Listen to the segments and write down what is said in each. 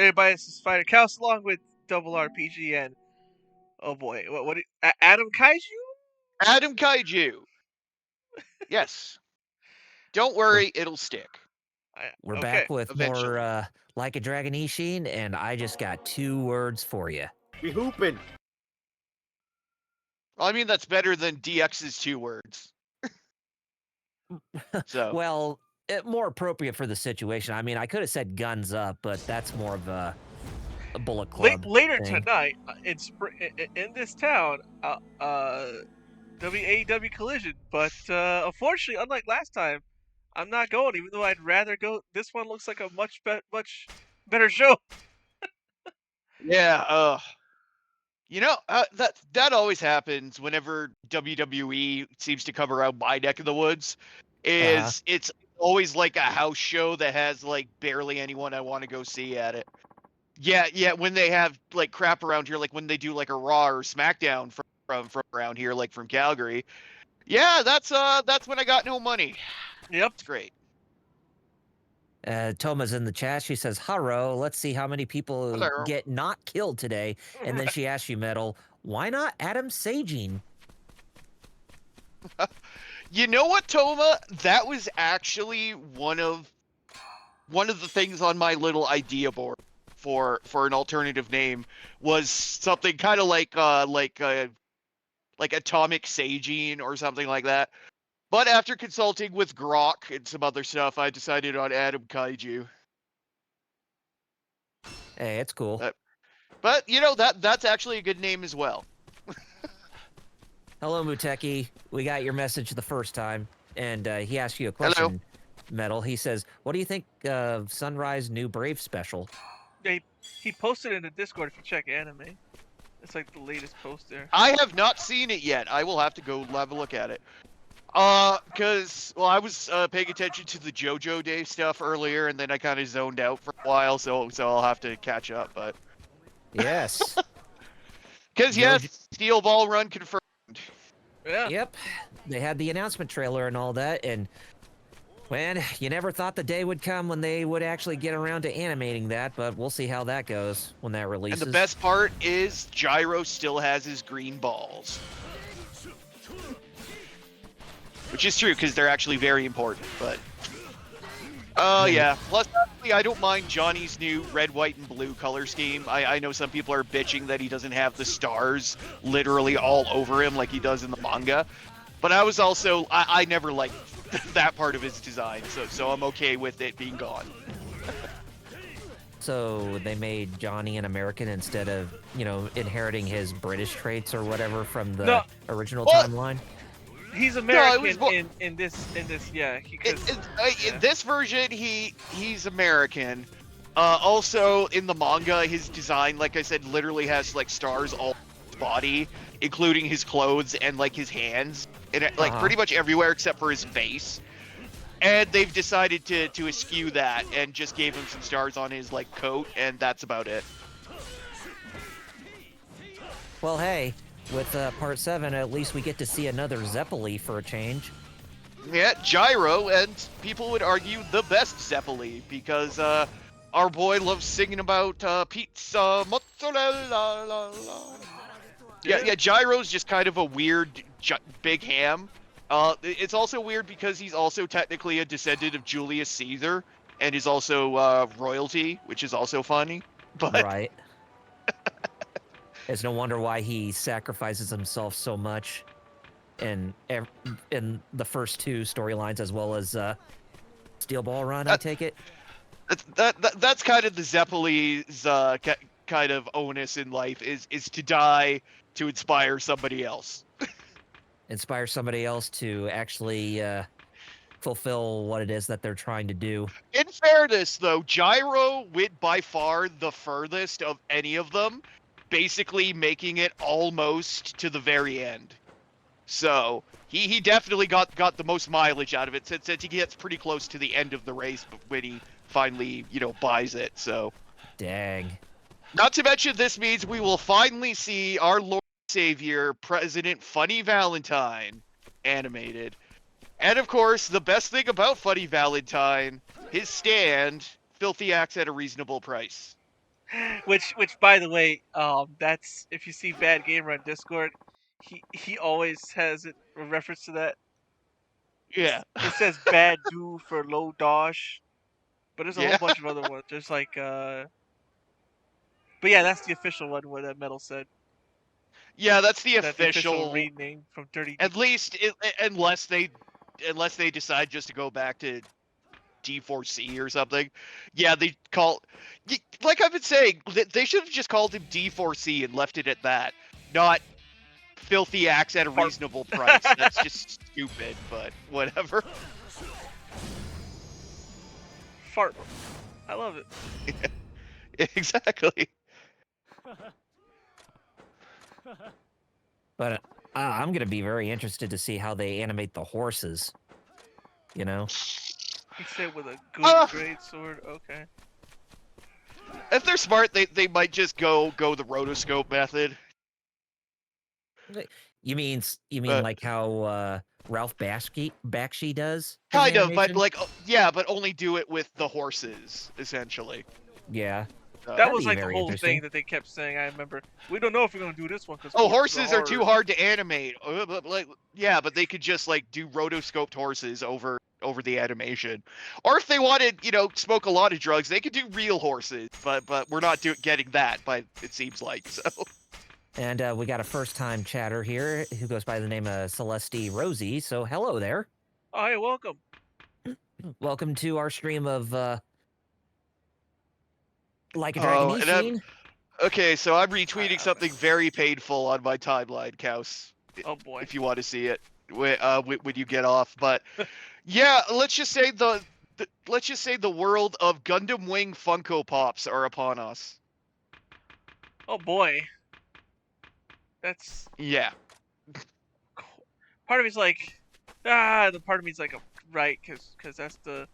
Everybody is fighter counts along with double RPG and oh boy, Adam Kaiju? Adam Kaiju. Yes. Don't We're, worry, it'll stick. we're Okay. back with Eventually. more Like a Dragon Ishin, and I just got 2 words for you. We hooping. Well, I mean, that's better than DX's 2 words. So. Well, more appropriate for the situation. I mean, I could have said guns up, but that's more of a Bullet Club Later thing. tonight, in this town, AEW Collision. But unfortunately, unlike last time, I'm not going. Even though I'd rather go. This one looks like a much better show. Yeah, that always happens whenever WWE seems to come around my neck of the woods. It's always like a house show that has like barely anyone I want to go see at it. Yeah. When they have like crap around here, like when they do like a Raw or SmackDown from around here, like from Calgary. Yeah, that's when I got no money. Yep. It's great. Toma's in the chat. She says, "Haro, let's see how many people Hello. get not killed today." And then she asks you, Metal, why not Adam Saging? You know what, Toma? That was actually one of the things on my little idea board for an alternative name was something kind of like Atomic Saging or something like that. But after consulting with Grok and some other stuff, I decided on Adam Kaiju. Hey, it's cool. But that's actually a good name as well. Hello, Muteki. We got your message the first time, and he asked you a question, Hello. Metal. He says, what do you think of Sunrise new Brave special? He posted in the Discord if you check anime. It's like the latest post there. I have not seen it yet. I will have to go have a look at it. Because I was paying attention to the JoJo Day stuff earlier, and then I kind of zoned out for a while, so I'll have to catch up. But Yes. because yes, Steel Ball Run confirmed. Yeah. Yep. They had the announcement trailer and all that, and man, you never thought the day would come when they would actually get around to animating that, but we'll see how that goes when that releases. And the best part is Gyro still has his green balls. Which is true, because they're actually very important, but... yeah. Plus, actually, I don't mind Johnny's new red, white, and blue color scheme. I know some people are bitching that he doesn't have the stars literally all over him like he does in the manga. But I was also... I never liked that part of his design, so I'm okay with it being gone. So they made Johnny an American instead of, inheriting his British traits or whatever from the original timeline? He's American in this, yeah. In this version, he's American. Also, in the manga, his design, like I said, literally has like stars all over his body, including his clothes and like his hands, and like pretty much everywhere except for his face. And they've decided to eschew that and just gave him some stars on his like coat, and that's about it. Well, hey. With Part 7, at least we get to see another Zeppeli for a change. Yeah, Gyro, and people would argue the best Zeppeli, because our boy loves singing about pizza, mozzarella. Yeah, Gyro's just kind of a weird, big ham. It's also weird because he's also technically a descendant of Julius Caesar, and is also royalty, which is also funny. But... Right. It's no wonder why he sacrifices himself so much in the first 2 storylines, as well as Steel Ball Run, I take it? That's kind of the Zeppeli's kind of onus in life, is to die to inspire somebody else. Inspire somebody else to actually fulfill what it is that they're trying to do. In fairness, though, Gyro went by far the furthest of any of them, basically making it almost to the very end. So he definitely got the most mileage out of it, since he gets pretty close to the end of the race when he finally buys it. So dang. Not to mention, this means we will finally see our Lord and Savior, President Funny Valentine, animated. And of course, the best thing about Funny Valentine, his stand, filthy acts at a reasonable price. Which by the way, that's if you see Bad Gamer on Discord, he always has it a reference to that. Yeah. It says bad do for low dosh, but there's a whole Yeah. bunch of other ones. There's like but yeah, that's the official one where that medal said Yeah, that's the that the official official. read name from Dirty D. At least, unless they decide just to go back to D4C or something. Yeah, they call. Like I've been saying, they should have just called him D4C and left it at that. Not filthy axe at a Fart. reasonable price. That's just stupid, but whatever. Fart. I love it. Exactly. But I'm gonna be very interested to see how they animate the horses. You know? He said with a Uh, good great sword. Okay. If they're smart, they might just go the rotoscope method. You mean Uh, like how Ralph Bakshi does his Kind of, but animation? like, yeah, but only do it with the horses, essentially. Yeah. That That'd was be like the very whole interesting. thing that they kept saying. I remember. We don't know if we're gonna do this one because Oh, horses are too hard to animate. But like, yeah, but they could just like do rotoscoped horses over the animation. Or if they wanted, smoke a lot of drugs, they could do real horses. But we're not getting that. But it seems like so. And we got a first-time chatter here who goes by the name of Celeste Rosie. So hello there. Oh, hey, welcome. Welcome to our stream of Like a Dragon Oh, and Ishin. okay, so I'm retweeting something very painful on my timeline, Kaus. Oh boy. If you want to see it, when you get off. But yeah, let's just say the world of Gundam Wing Funko Pops are upon us. Oh boy. That's Yeah. part of me's like, the part of me's like, right, because that's the,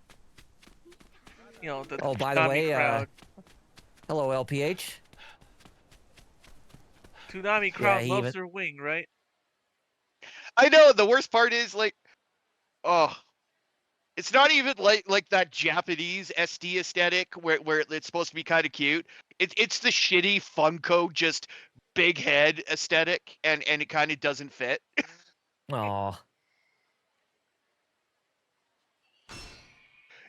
the Oh, by the Toonami way, crowd. hello LPH. Toonami Yeah, crowd he loves even their wing, right? I know, the worst part is like, oh, it's not even like that Japanese SD aesthetic where it's supposed to be kind of cute. It's the shitty Funko just big head aesthetic, and it kind of doesn't fit. Aw.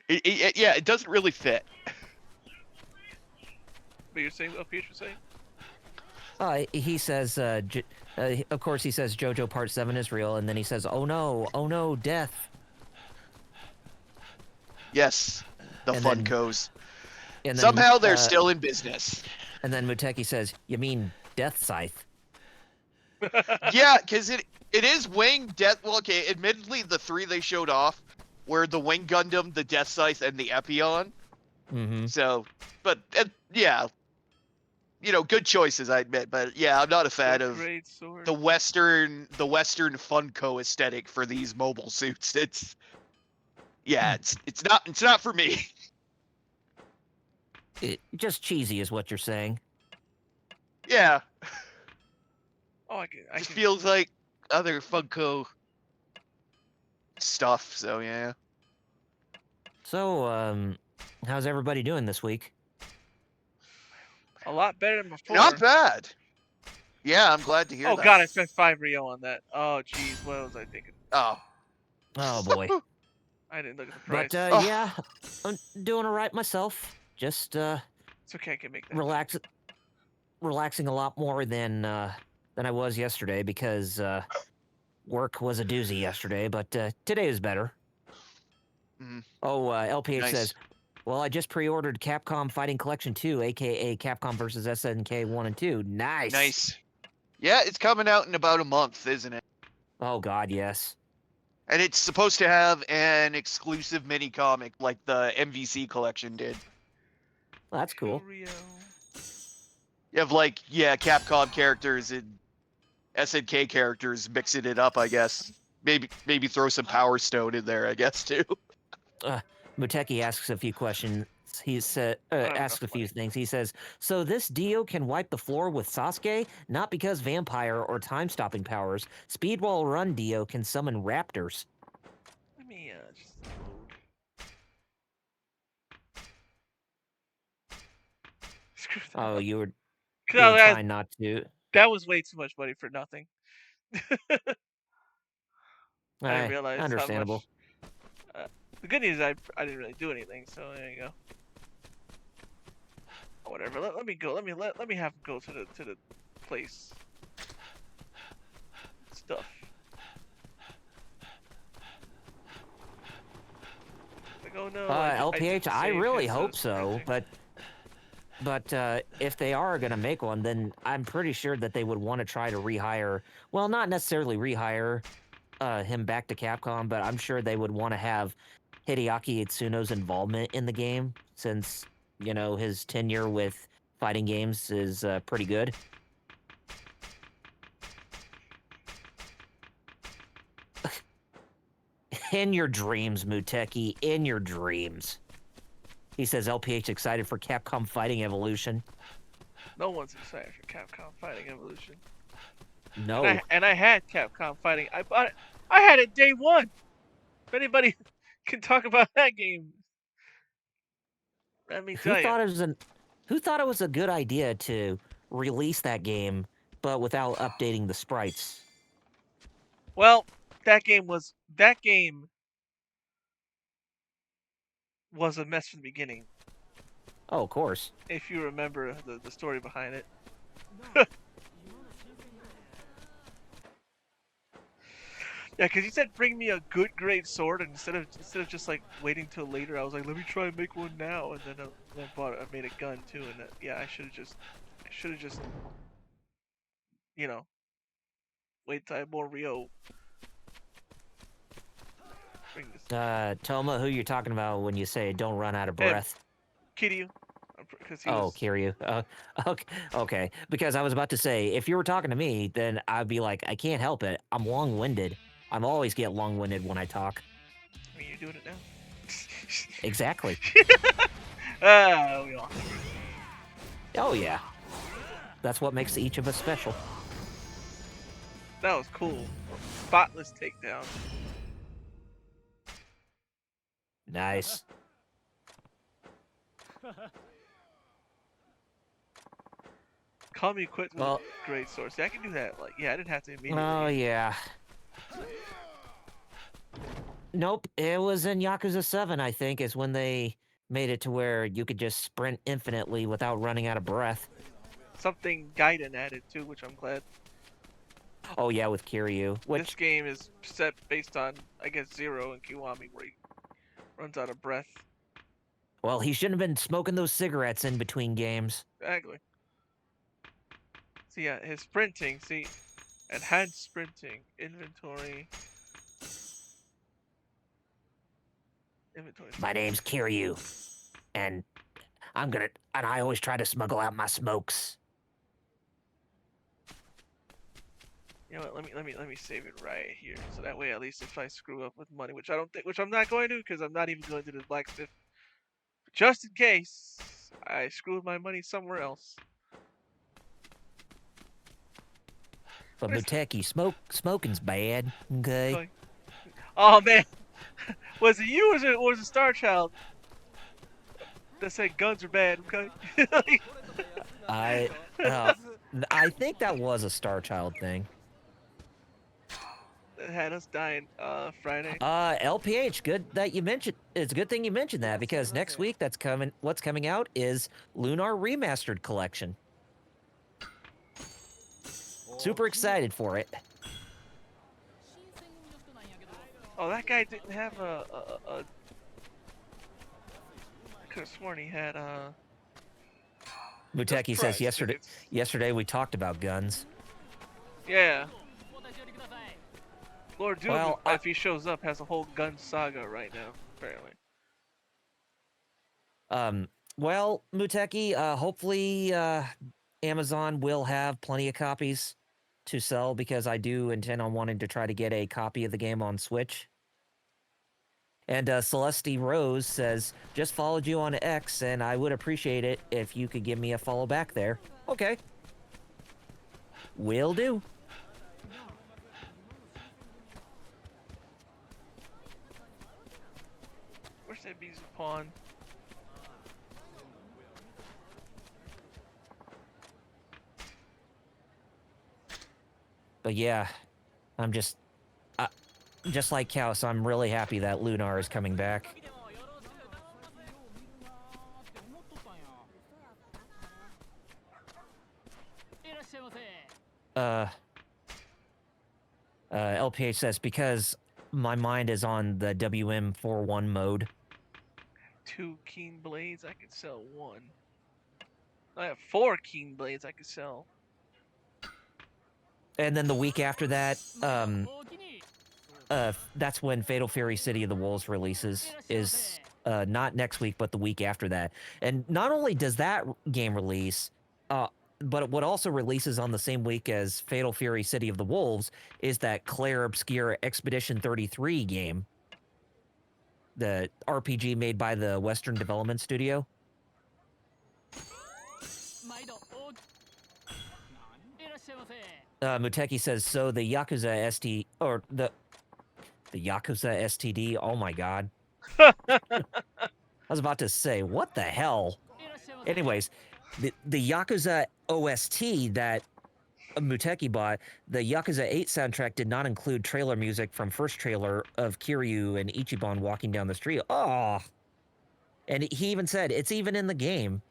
Yeah, it doesn't really fit. But you're saying, Peach was saying? He says, of course, he says JoJo Part 7 is real, and then he says, oh no, death. Yes, the And then- Funkos. And then, Somehow they're still in business. And then Muteki says, you mean Death Scythe? Yeah, because it is Wing, Death. Well, okay, admittedly, the three they showed off were the Wing Gundam, the Death Scythe, and the Epion. Mm-hmm. So, but yeah, good choices, I admit. But yeah, I'm not a fan of Great sword. the Western Funko aesthetic for these mobile suits. It's not for me. Just cheesy is what you're saying. Yeah, Oh, it just feels like other Funko stuff. So yeah. So, how's everybody doing this week? a lot better than before. Not bad. Yeah, I'm glad to hear that. Oh god, I spent 5 Rio on that. Oh jeez, what was I thinking? Oh. Oh boy. I didn't look at the price. But yeah, I'm doing all right myself. Just It's okay, I can make that. relaxing a lot more than I was yesterday because work was a doozy yesterday, but today is better. Mhm. Oh, LPH Nice. says, well, I just pre-ordered Capcom Fighting Collection 2, aka Capcom vs. SNK 1 and 2. Nice. Nice. Yeah, it's coming out in about a month, isn't it? Oh god, yes. And it's supposed to have an exclusive mini comic like the MVC collection did. Well, that's cool. Rio. You have Capcom characters and SNK characters mixing it up, I guess. Maybe throw some Power Stone in there, I guess, too. Muteki asks a few questions. He said, asks a few things. He says, so this Dio can wipe the floor with Sasuke? Not because vampire or time-stopping powers. Speed while run Dio can summon raptors. Let me just load. Screw Oh, you were 'Cause trying not to. that was way too much money for nothing. I didn't realize how Understandable. much. Uh, the good news is I didn't really do anything, so there you go. Whatever. Let me go. Let me have him go to the place. Stuff. Like, oh no, I did LPH, the I same really shit, so hope it's so, printing. but if they are gonna make one, then I'm pretty sure that they would want to try to rehire. Well, not necessarily rehire him back to Capcom, but I'm sure they would want to have Hideaki Itsuno's involvement in the game, since his tenure with fighting games is pretty good. In your dreams, Muteki, in your dreams. He says LPH excited for Capcom Fighting Evolution. No one's excited for Capcom Fighting Evolution. No. And I had Capcom Fighting. I bought it. I had it day one. If anybody can talk about that game, let me Who tell you. thought it was who thought it was a good idea to release that game but without updating the sprites? Well, that game was a mess from the beginning. Oh, of course. If you remember the story behind it. Yeah, because he said bring me a good grade sword, and instead of just like waiting till later, I was like, let me try and make one now, and then I made a gun too, and yeah, I should have just you know wait till I have more Rio. Bring this Toma, who you're talking about when you say don't run out of him, breath? Kiryu, because he Oh, was. Kiryu. Okay, okay. Because I was about to say, if you were talking to me, then I'd be like, I can't help it. I'm long-winded. I'm always get long-winded when I talk. I mean, you're doing it now. Exactly. We all. Oh yeah. That's what makes each of us special. That was cool. Spotless takedown. Nice. Call me equipped with a Well, great sword. See, I can do that. Like, yeah, I didn't have to immediately. oh yeah. Nope, it was in Yakuza 7, I think, is when they made it to where you could just sprint infinitely without running out of breath. Something Gaiden added too, which I'm glad. Oh yeah, with Kiryu, This which, game is set based on, I guess, Zero and Kiwami, where he runs out of breath. well, he shouldn't have been smoking those cigarettes in between games. Exactly. See, yeah, his sprinting. See, enhanced sprinting, inventory. My name's Kiryu, and I always try to smuggle out my smokes. You know what? Let me save it right here, so that way at least if I screw up with money, which I don't think, which I'm not going to, because I'm not even going to the blacksmith, but just in case I screw my money somewhere else. But Muteki, smoking's bad, okay? Going. Oh man, was it you or was it Star Child that said guns are bad? Okay. I, uh, I think that was a Star Child thing. That had us dying Friday. LPH, good that you mentioned. It's a good thing you mentioned that because next week what's coming out is Lunar Remastered Collection. Super excited for it. Oh, that guy didn't have I could have sworn he had Muteki says prize yesterday tickets. yesterday we talked about guns. Yeah. Lord Doom, Well, if he shows up, has a whole gun saga right now, apparently. well, Muteki, hopefully Amazon will have plenty of copies to sell because I do intend on wanting to try to get a copy of the game on Switch. And Celeste Rose says, just followed you on X, and I would appreciate it if you could give me a follow back there. Okay. Will do. Where's that Beezy Pawn? But yeah, I'm just like Chaos, I'm really happy that Lunar is coming back. LPH says, because my mind is on the WM41 mode. 2 keen blades, I could sell 1. I have 4 keen blades I could sell. And then the week after that, that's when Fatal Fury City of the Wolves releases. Is not next week, but the week after that. And not only does that game release, but what also releases on the same week as Fatal Fury City of the Wolves is that Claire Obscure Expedition 33 game. The RPG made by the Western Development Studio. Muteki says, so the Yakuza ST, or the Yakuza STD, oh my god. I was about to say, what the hell? Anyways, the Yakuza OST that Muteki bought, the Yakuza 8 soundtrack did not include trailer music from first trailer of Kiryu and Ichiban walking down the street. Oh! And he even said, it's even in the game.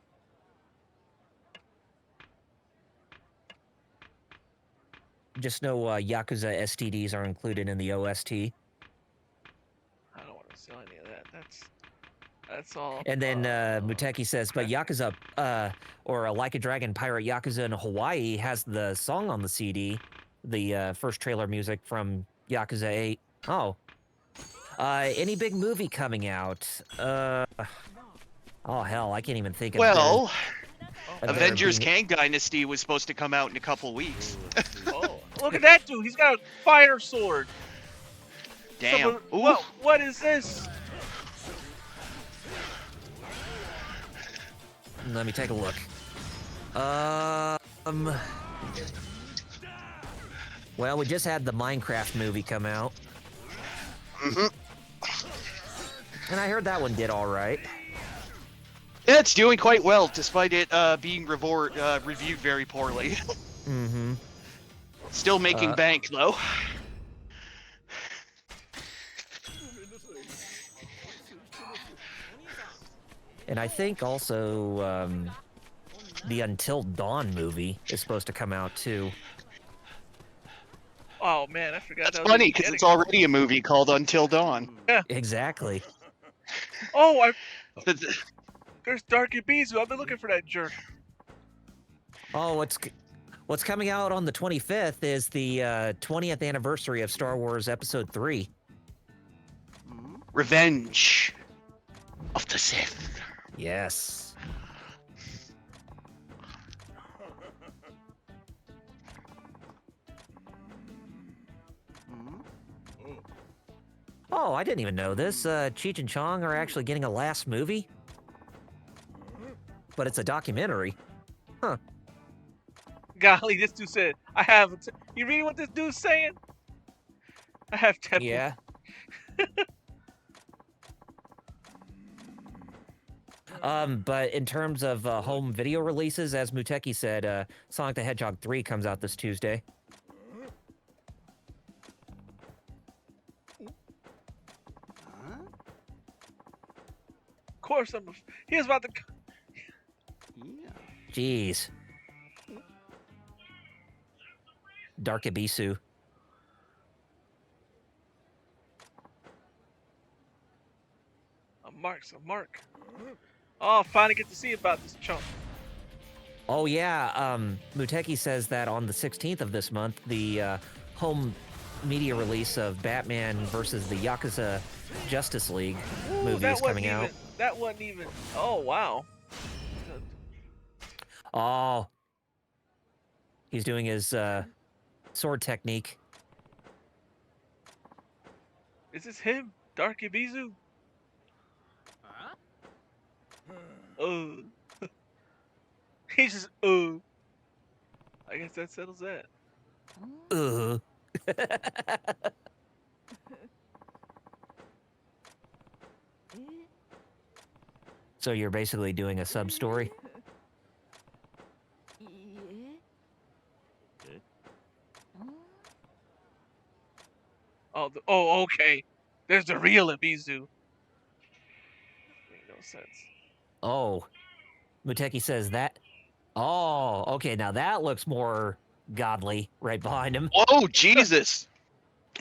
Just know Yakuza STDs are included in the OST. I don't want to sell any of that. That's all. And then Muteki says, but Yakuza, or Like a Dragon Pirate Yakuza in Hawaii has the song on the CD, the first trailer music from Yakuza 8. Oh. Any big movie coming out? Oh, hell, I can't even think of Well, there Avengers being- Kang Dynasty was supposed to come out in a couple weeks. Oh, look at that dude. He's got a fire sword. Damn. Someone, Ooh. what is this? Let me take a look. Well, we just had the Minecraft movie come out. Mm-hmm. And I heard that one did all right. Yeah, it's doing quite well, despite it being reviewed very poorly. Mm-hmm. Still making bank, though. And I think also the Until Dawn movie is supposed to come out too. Oh man, I forgot. That's that was funny, in because it's beginning. already a movie called Until Dawn. Exactly. Oh, there's Darky Bizu. I've been looking for that jerk. Oh, what's coming out on the 25th is the 20th anniversary of Star Wars Episode 3. Revenge of the Sith. Yes. Oh, I didn't even know this. Cheech and Chong are actually getting a last movie. But it's a documentary. Huh. Golly, this dude said, I have. You reading what this dude's saying? I have temple. Yeah. But in terms of home video releases, as Muteki said, Sonic the Hedgehog 3 comes out this Tuesday. Of course, he was about to. Jeez. Dark Abisu. A mark. Oh, finally get to see about this chunk. Oh yeah, Muteki says that on the 16th of this month, the home media release of Batman versus the Yakuza Justice League movie is coming out. That wasn't even. Oh wow. Oh. He's doing his sword technique. Is this him, Dark Ibizu? He's just I guess that settles that. So you're basically doing a sub-story? Oh, okay. There's the real Ibizu. Make no sense. Oh, Muteki says that. Oh, okay. Now that looks more godly right behind him. Whoa, Jesus!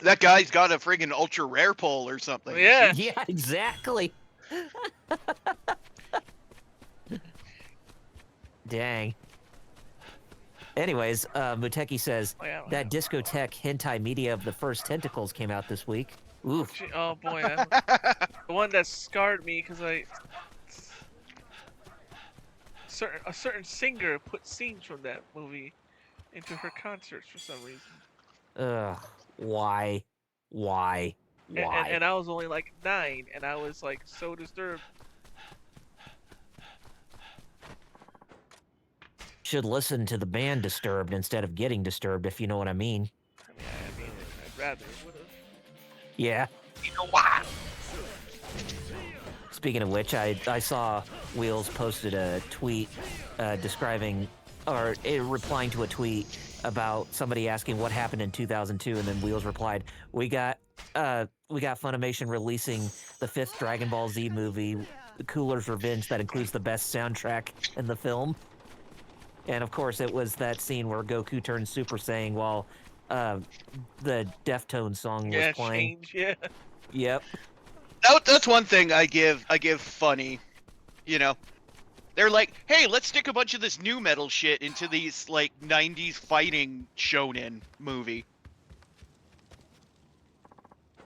That guy's got a friggin' ultra rare pull or something. Yeah. Jeez. Yeah, exactly. Dang. Anyways, Muteki says Oh, yeah, I don't that have- discotheque hentai media of the first tentacles came out this week. Oof. Oh boy, the one that scarred me because a certain singer put scenes from that movie into her concerts for some reason. Ugh. Why? Why? Why? And I was only like 9, and I was like so disturbed. Should listen to the band Disturbed instead of getting disturbed, if you know what I mean. I mean, I'd rather it would have. Yeah. You know why? Speaking of which, I saw Wheels posted a tweet describing, or replying to a tweet about somebody asking what happened in 2002, and then Wheels replied, "We got Funimation releasing the 5th Dragon Ball Z movie, Cooler's Revenge, that includes the best soundtrack in the film." And of course, it was that scene where Goku turns Super Saiyan while the Deftones song was playing. Change, yeah. Yep. That's one thing I give funny. You know, they're like, hey, let's stick a bunch of this new metal shit into these like '90s fighting shonen movie.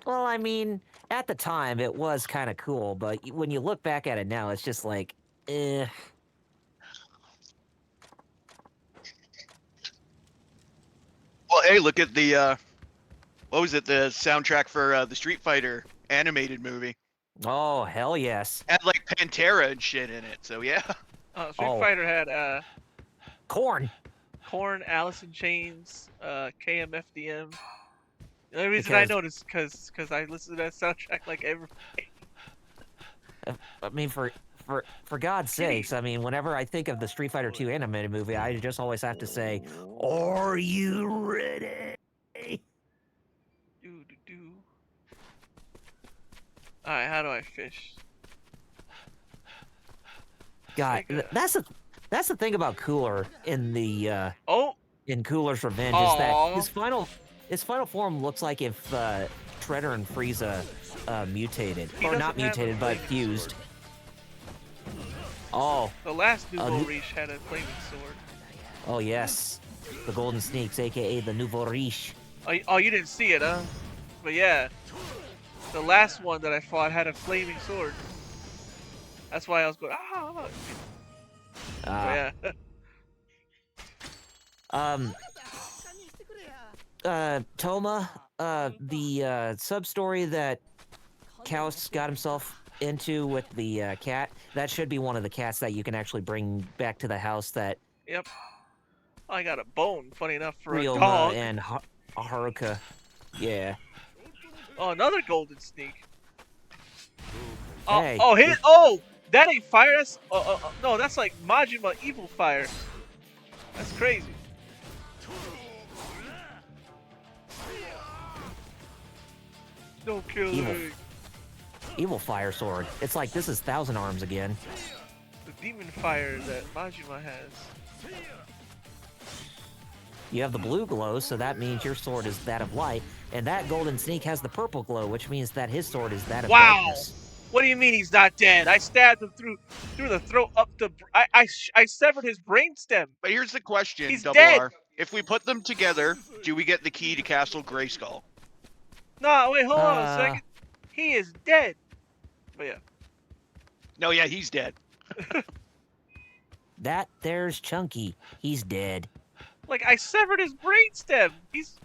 Well, I mean, at the time it was kind of cool, but when you look back at it now, it's just like, eh. Well, hey, look at the what was it? The soundtrack for the Street Fighter animated movie. Oh, hell yes. Had like Pantera and shit in it. So yeah. Street Fighter had Corn. Korn, Alice in Chains, KMFDM. The only reason I noticed because I listen to that soundtrack like every. I mean, for God's sakes, I mean, whenever I think of the Street Fighter 2 animated movie, I just always have to say, "Are you ready?" Do. Alright, how do I fish? God, that's the thing about Cooler in the in Cooler's Revenge is that his final form looks like if Shredder and Frieza mutated, or not mutated, but fused. Oh. The last Nouveau Riche had a flaming sword. Oh yes, the Golden Sneaks, aka the Nouveau Riche. Oh, you didn't see it, huh? But yeah, the last one that I fought had a flaming sword. That's why I was going, yeah. Toma, the sub-story that Kaos got himself into with the cat, that should be one of the cats that you can actually bring back to the house that... Yep. I got a bone, funny enough, for Ryoma a dog. And Haruka. Yeah. Oh, another golden sneak. Hey. That ain't fire. That's no, that's like Majima evil fire. That's crazy. No killing. Evil fire sword. It's like this is Thousand Arms again. The demon fire that Majima has. You have the blue glow, so that means your sword is that of light, and that golden sneak has the purple glow, which means that his sword is that of darkness. What do you mean he's not dead? I stabbed him through the throat up the. I severed his brainstem. But here's the question, He's Double dead. R. If we put them together, do we get the key to Castle Grayskull? No, wait, hold on a second. He is dead. But yeah. No, yeah, he's dead. That there's Chunky. He's dead. Like, I severed his brainstem. He's.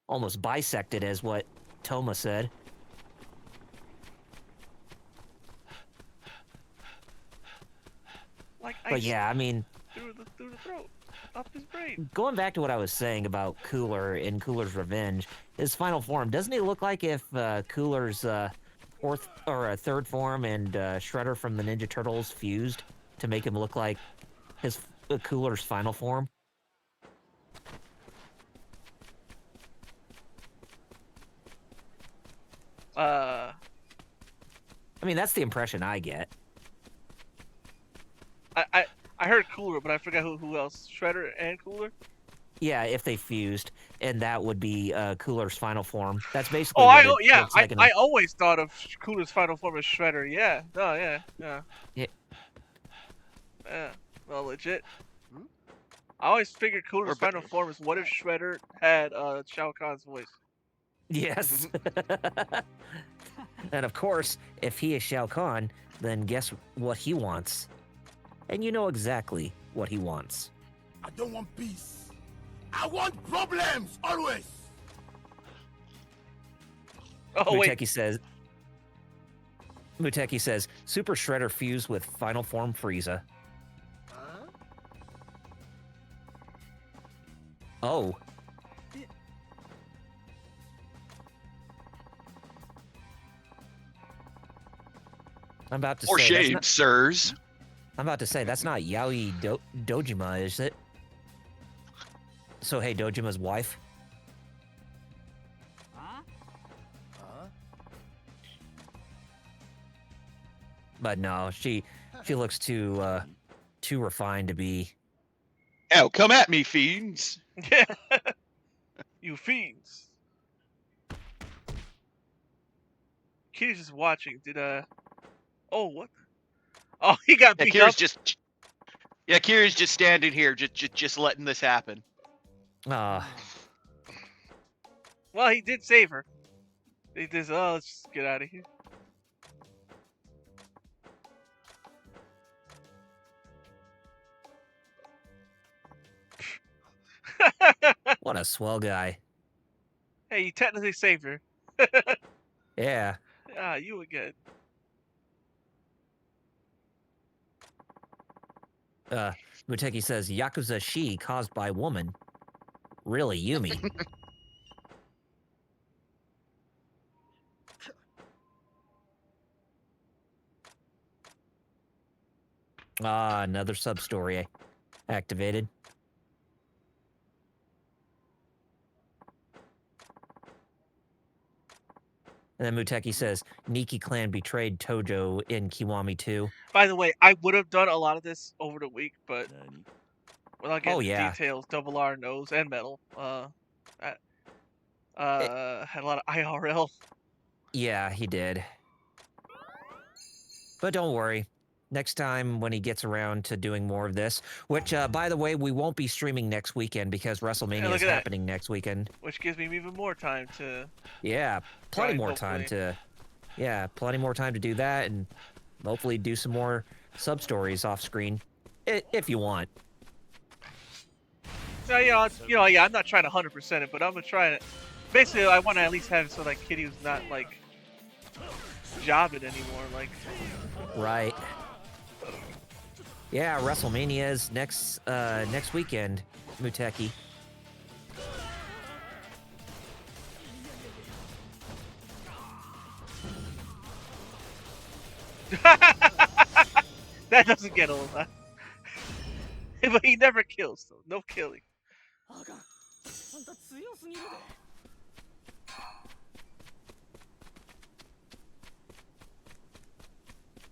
Almost bisected, as what Toma said. Like, but yeah, I mean, through the throat, up his brain. Going back to what I was saying about Cooler in Cooler's Revenge, his final form, doesn't he look like if Cooler's fourth or third form and Shredder from the Ninja Turtles fused to make him look like his Cooler's final form? I mean, that's the impression I get. I heard Cooler, but I forgot who else. Shredder and Cooler. Yeah, if they fused, and that would be Cooler's final form. That's basically Oh, what it yeah. looks like. I always thought of Cooler's final form as Shredder. Yeah. No. Yeah. Yeah. Yeah. Well, legit. I always figured Cooler's final form is what if Shredder had Shao Kahn's voice. Yes. And of course, if he is Shao Kahn, then guess what he wants? And you know exactly what he wants. I don't want peace. I want problems, always. Oh wait. Muteki says, Super Shredder fused with final form Frieza. Huh? Oh. I'm about to For say shame, sirs. I'm about to say that's not Yaoi Dojima, is it? So hey, Dojima's wife. Huh? But no, she looks too refined to be. Oh, come at me, fiends. Yeah. You fiends. Kitty's just watching. Did Oh, what? Oh, he got beat up. Kira's just standing here, just letting this happen. Ah. Well, he did save her. He did. Oh, let's just get out of here. What a swell guy. Hey, you technically saved her. Yeah. Ah, you again. Muteki says Yakuza Shi caused by woman. Really, Yumi. Ah, another sub-story activated. And then Muteki says, Nikki clan betrayed Tojo in Kiwami 2. By the way, I would have done a lot of this over the week, but without getting yeah. details, Double R knows and Metal. Had a lot of IRL. Yeah, he did. But don't worry. Next time when he gets around to doing more of this, which, by the way, we won't be streaming next weekend because WrestleMania is happening next weekend. Which gives me even more time to... Yeah, plenty more time to... Yeah, plenty more time to do that and hopefully do some more sub-stories off-screen, if you want. So, yeah, I'm not trying to 100% it, but I'm going to try it. Basically, I want to at least have it so, like, Kitty was not, like, jobbing anymore, like... Right. Yeah, WrestleMania is next weekend, Muteki. That doesn't get old, huh? But he never kills, though. No killing.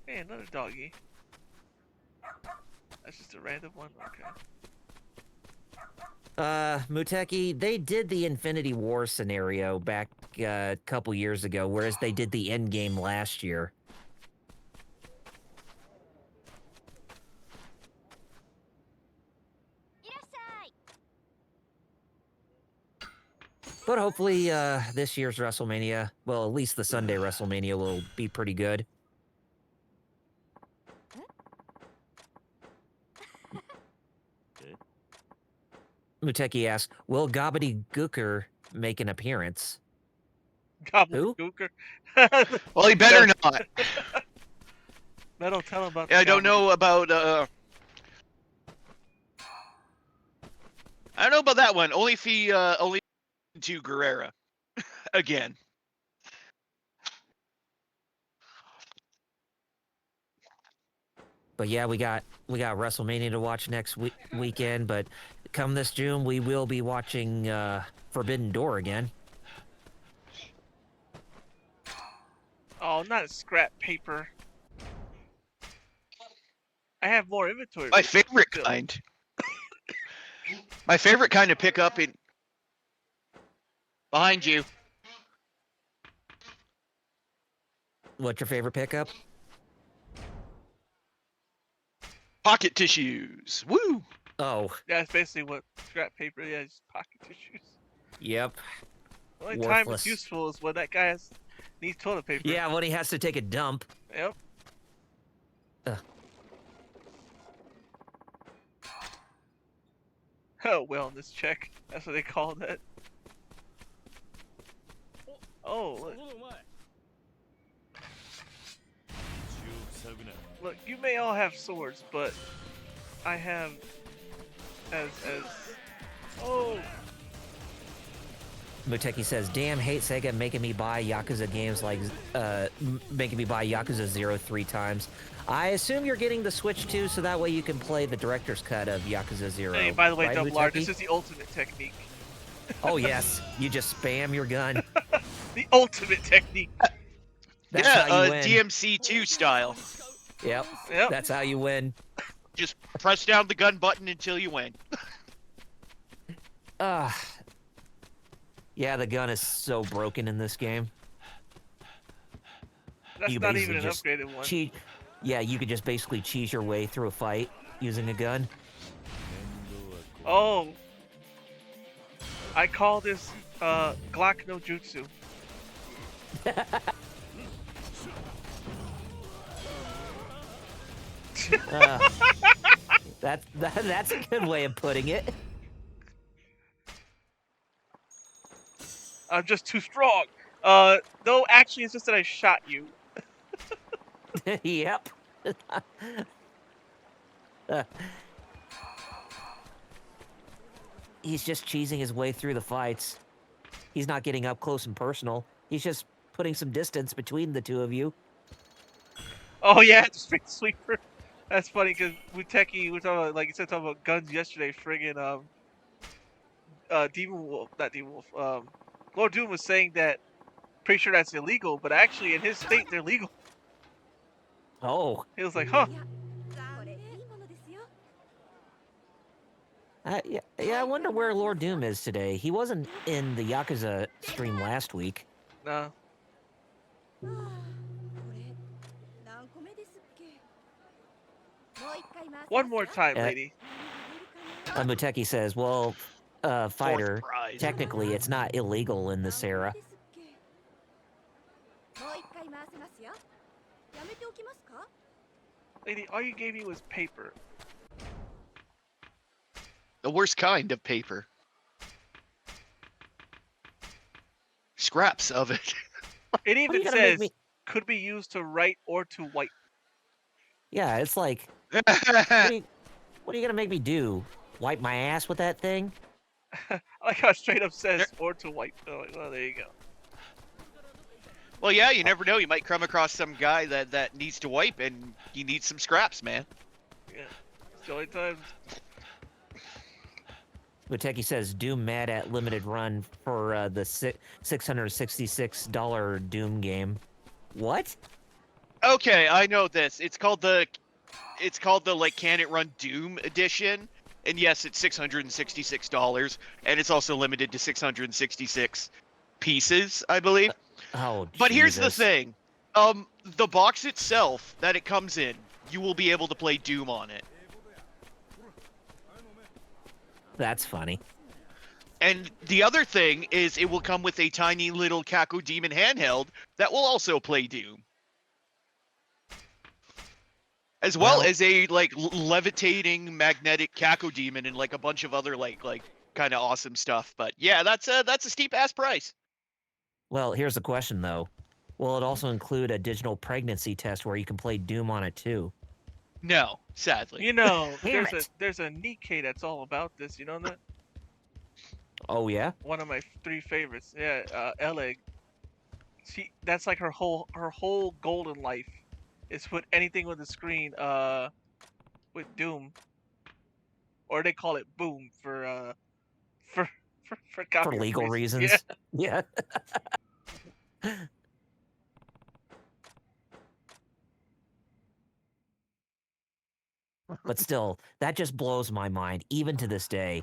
Hey, another doggy. That's just a random one? Okay. Muteki, they did the Infinity War scenario back a couple years ago, whereas they did the Endgame last year. But hopefully, this year's WrestleMania, well, at least the Sunday WrestleMania will be pretty good. Muteki asks, will Gobbity Gooker make an appearance? Goblin Gooker? Well, he better not. Metal, tell him about I don't know about, I don't know about that one. Only if he, only to Guerrera. Again. But yeah, we got WrestleMania to watch next weekend, but come this June, we will be watching Forbidden Door again. Oh, Oh, not scrap paper. I have more inventory. My favorite kind. My favorite kind of pickup in behind you. What's your favorite pickup? Pocket tissues. Woo! Oh, Yeah, it's basically what scrap paper. Yeah, just pocket tissues. yep. The only time Worthless. it's useful is when that guy needs toilet paper. Yeah, when he has to take a dump. Yep. Oh, wellness check. That's what they call that. Oh, look. Look, you may all have swords, but I have as oh. Muteki says, "Damn, hate Sega making me buy Yakuza games like making me buy Yakuza 0 3 times. I assume you're getting the Switch too, so that way you can play the director's cut of Yakuza 0. Hey, by the way, right, Double R, Muteki? this is the ultimate technique. Oh yes, you just spam your gun. The ultimate technique. That's yeah, how you win. DMC2 style. Yep, Yep. that's how you win. Just press down the gun button until you win. Yeah, the gun is so broken in this game. That's You not basically even an just upgraded one. Cheat. Yeah, you could just basically cheese your way through a fight using a gun. Oh. I call this Glock no Jutsu. That's a good way of putting it. I'm just too strong. No, actually, it's just that I shot you. Yep. He's just cheesing his way through the fights. He's not getting up close and personal. He's just putting some distance between the two of you. Oh yeah, the straight sweeper. That's funny because Muteki, we talking about, like you said, talking about guns yesterday. Friggin' Demon Wolf, not Demon Wolf. Lord Doom was saying that pretty sure that's illegal, but actually in his state they're legal. Oh. He was like, huh. Yeah, I wonder where Lord Doom is today. He wasn't in the Yakuza stream last week. No. One more time, lady. Muteki says, well, fighter, prize. technically it's not illegal in this era. Lady, all you gave me was paper. The worst kind of paper. Scraps of it. It What are you even gonna make says me- could be used to write or to wipe. Yeah, it's like, what are you gonna make me do? Wipe my ass with that thing? I like how it straight up says or to wipe. Oh, well, there you go. Well, yeah, you never know. You might come across some guy that needs to wipe, and you need some scraps, man. Yeah. It's the only time. Muteki says, Doom mad at limited run for the $666 Doom game. What? Okay, I know this. It's called the like Can It Run Doom edition, and yes, it's $666, and it's also limited to 666 pieces, I believe. Oh, But here's the Jesus. thing, the box itself that it comes in, you will be able to play Doom on it. That's funny. And the other thing is, it will come with a tiny little Kako Demon handheld that will also play Doom. As well as a like levitating magnetic Kako Demon and like a bunch of other like kind of awesome stuff. But yeah, that's a steep ass price. Well, here's the question though. Will it also include a digital pregnancy test where you can play Doom on it too? No, sadly. You know, Damn there's a Nikkei that's all about this. You know that? Oh yeah? One of my 3 favorites. Yeah, Eleg. That's like her whole goal in life is put anything on the screen with Doom, or they call it Boom for for For copyright legal reasons. Yeah. Yeah. But still, that just blows my mind, even to this day,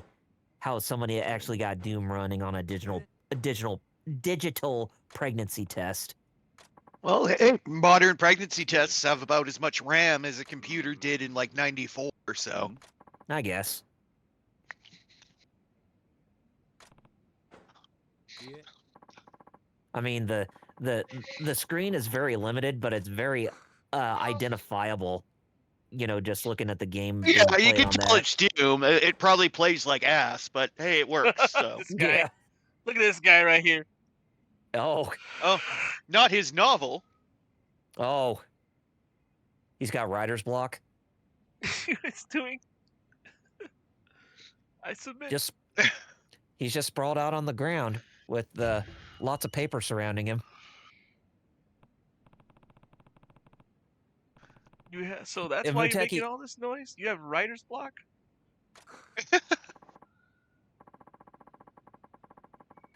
how somebody actually got Doom running on a digital pregnancy test. Well, hey, modern pregnancy tests have about as much RAM as a computer did in like '94 or so. I guess. I mean, the screen is very limited, but it's very identifiable. Just looking at the game Yeah, being you played can on tell that. it's Doom. It probably plays like ass, but hey, it works. So, This guy. Yeah. Look at this guy right here. Oh, oh, not his novel. oh. He's got writer's block. It's doing. I submit. Just he's just sprawled out on the ground with lots of paper surrounding him. So that's If why you're making Muteki, all this noise? You have writer's block?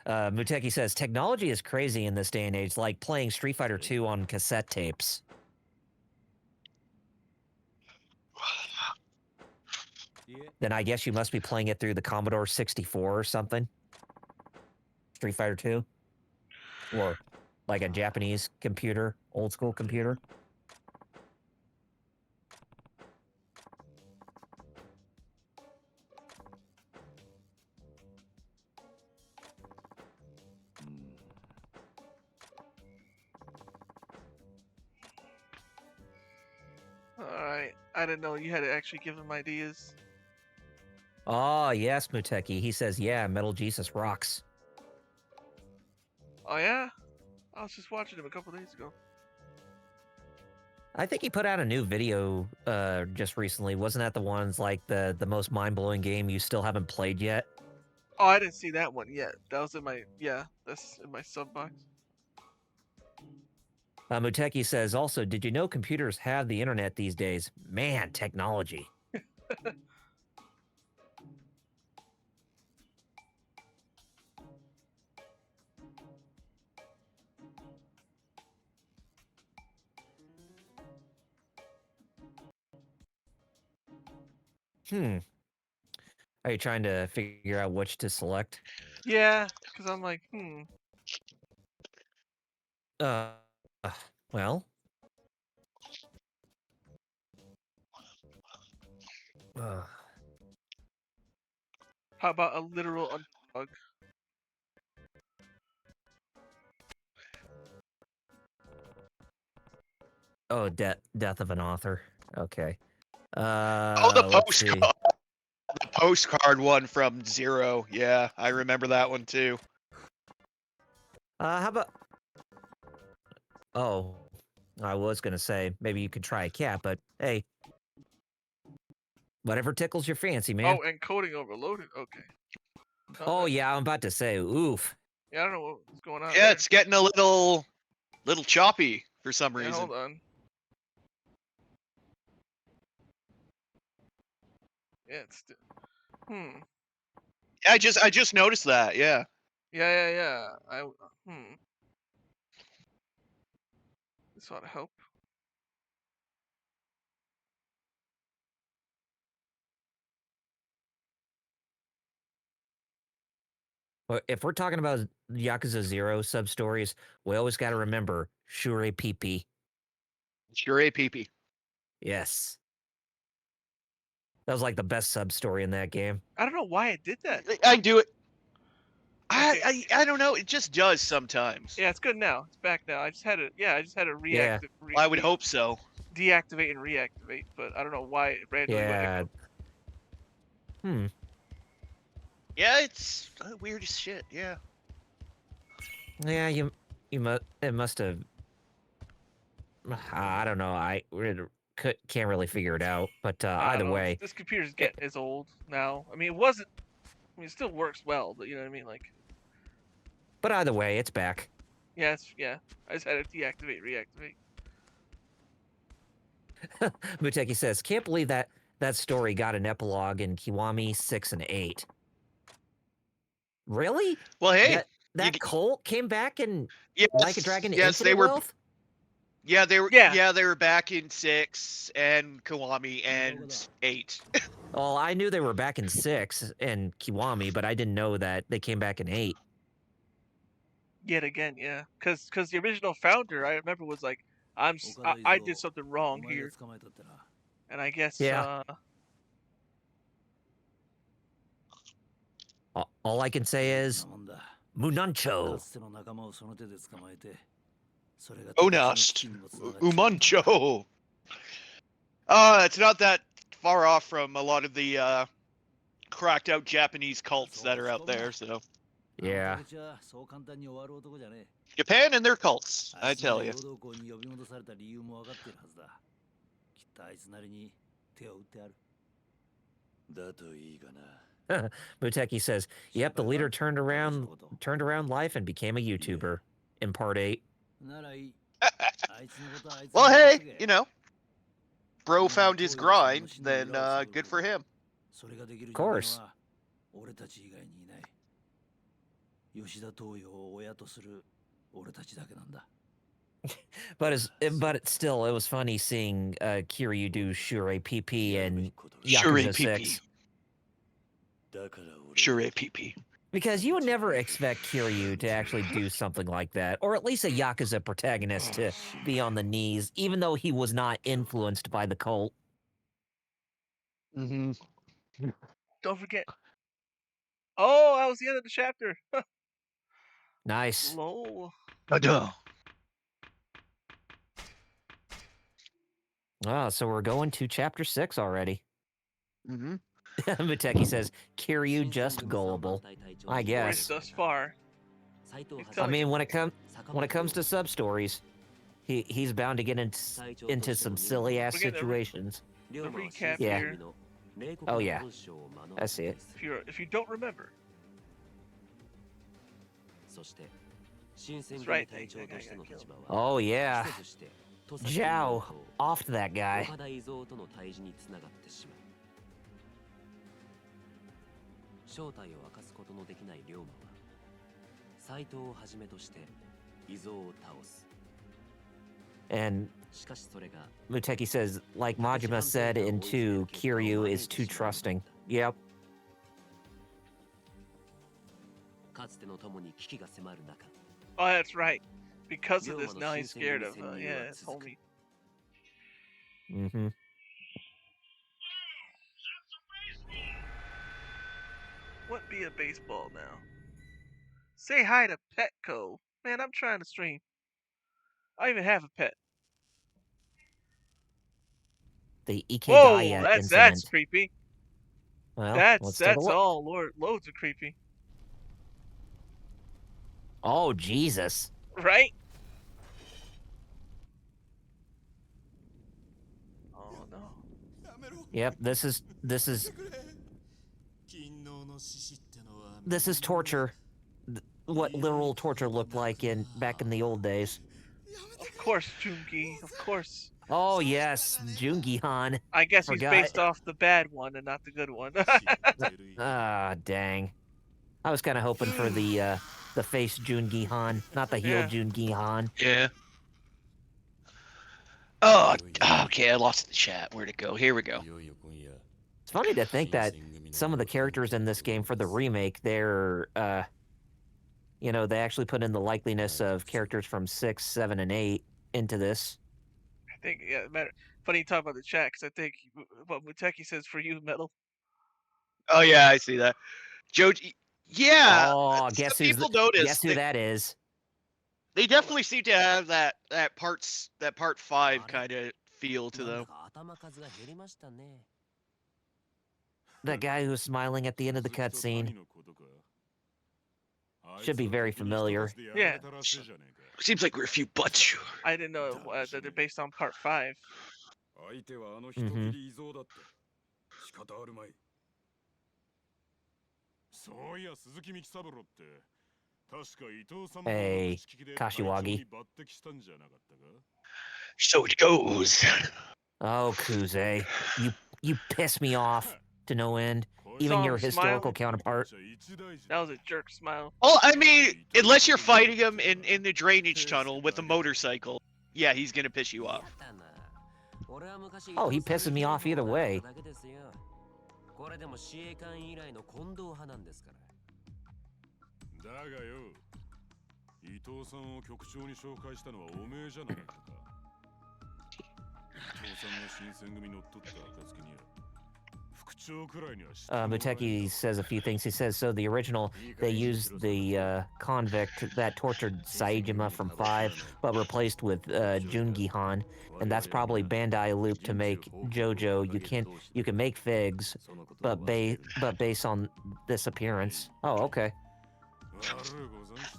Muteki says technology is crazy in this day and age, like playing Street Fighter 2 on cassette tapes. Then I guess you must be playing it through the Commodore 64 or something. Street Fighter 2. Or like a Japanese computer, old school computer. Alright. I didn't know you had to actually give him ideas. Oh, yes, Muteki. He says, yeah, Metal Jesus rocks. Oh, yeah? I was just watching him a couple days ago. I think he put out a new video just recently. Wasn't that the ones like the most mind-blowing game you still haven't played yet? Oh, I didn't see that one yet. That was in my, yeah, that's in my sub box. Muteki says, also, did you know computers have the internet these days? Man, technology. Are you trying to figure out which to select? Yeah, because I'm like, Uh, well. How about a literal unplug? Oh, death of an author. Okay. The Let's see. postcard one from Zero. Yeah, I remember that one too. How about? Oh, I was gonna say maybe you could try a cat, but hey, whatever tickles your fancy, man. Oh, encoding overloaded. Okay. Oh yeah, I'm about to say, oof. Yeah, I don't know what's going on. Yeah, there. it's getting a little choppy for some Yeah, reason. hold on. Yeah, it's. Yeah, I just noticed that. Yeah. Yeah. This ought to help. Well, if we're talking about Yakuza 0 sub stories, we always got to remember Shure PP. Sure, APP. Yes. That was like the best sub story in that game. I don't know why it did that. I do it. Okay. I don't know. It just does sometimes. Yeah, it's good now. It's back now. I just had to reactivate. Yeah. I would hope so. Deactivate and reactivate, but I don't know why it randomly Yeah. went echo. Yeah, it's weird as shit. Yeah. Yeah, it must have. I don't know. Can't really figure it out. But I either don't know. way, This computer's getting is old now. I mean, it wasn't. I mean, it still works well, but you know what I mean. Like, but either way, it's back. yeah. I just had to deactivate, reactivate. Muteki says, "Can't believe that story got an epilogue in Kiwami 6 and 8." Really? Well, hey, That cult came back and yes, Like a Dragon yes, they Infinite were. Wealth? Yeah, they were. Yeah. Yeah, they were back in 6 and Kiwami and 8. Well, I knew they were back in 6 and Kiwami, but I didn't know that they came back in 8. Yet again, yeah. Cause the original founder, I remember, was like, I did something wrong here, and I guess Yeah. All I can say is Munancho. Onast. Umancho. It's not that far off from a lot of the cracked out Japanese cults that are out there, so. Yeah. Japan and their cults, I tell you. Muteki says, "Yep, the leader turned around life and became a YouTuber in part 8." Well, hey, you know, bro found his grind, then good for him. Of course. But still, it was funny seeing Kiryu do Shure PP and Shure Yakuza PP. 6. Shure PP. Because you would never expect Kiryu to actually do something like that, or at least a Yakuza protagonist to be on the knees, even though he was not influenced by the cult. Mm-hmm. don't forget. Oh, that was the end of the chapter. Nice. Lol. Oh, so we're going to chapter 6 already. Mm-hmm. Muteki says, Kiryu just gullible. I Boys, guess. thus far. I mean, when it comes to sub stories, he's bound to get into some silly ass We're getting situations. The recap Yeah. here. Oh yeah, I see it. If you don't remember. That's right. That guy got killed. Oh yeah, Zhao offed that guy. And Muteki says, like Majima said in 2, Kiryu is too trusting. Yep. Oh, that's right. Because of this, now he's scared of his homie. Mm-hmm. What be a baseball now? Say hi to Petco. Man, I'm trying to stream. I even have a pet. The Whoa, Ikegaya that's incident. creepy. Well, let's take a That's look. all loads of creepy. Oh Jesus! Right? Oh no. Yep, this is torture. What literal torture looked like back in the old days. Of course, Jungi. Of course. Oh yes, Jungi-han. I guess he's Forgot. based off the bad one and not the good one. Ah, dang. I was kind of hoping for the face Jungi-han, not the heel Yeah. Jungi-han. Yeah. Oh, okay, I lost the chat. Where'd it go? Here we go. It's funny to think that some of the characters in this game for the remake, they're, they actually put in the likeliness of characters from 6, 7, and 8 into this. I think, yeah, funny you talk about the chat, because I think what Muteki says for you, Metal. Oh yeah, I see that. Joji. Yeah. Oh, some guess people noticed. Guess who that is? They definitely seem to have that part 5 kind of feel to them. That guy who's smiling at the end of the cutscene. Should be very familiar. Yeah. Seems like we're a few butts short. I didn't know that they're based on part 5. Mm-hmm. Hey, Kashiwagi. So it goes. Oh, Kuze, you piss me off to no end. Even Saw your him historical smile. counterpart. That was a jerk smile. Well, I mean, unless you're fighting him in the drainage tunnel with a motorcycle. Yeah, he's gonna piss you off. Oh, he pisses me off either way. これでも司令官以来の近藤派なんですから。だがよ、伊藤さんを局長に紹介したのはおめえじゃなかったか。伊藤さんの新選組乗っ取った暁には副長くらいには知ってもらえない。 Muteki says a few things. He says, so the original, they used the convict that tortured Saejima from 5, but replaced with Jungi Han, and that's probably Bandai loop to make JoJo. You can make figs, but based on this appearance. Oh, okay. 悪うござんした。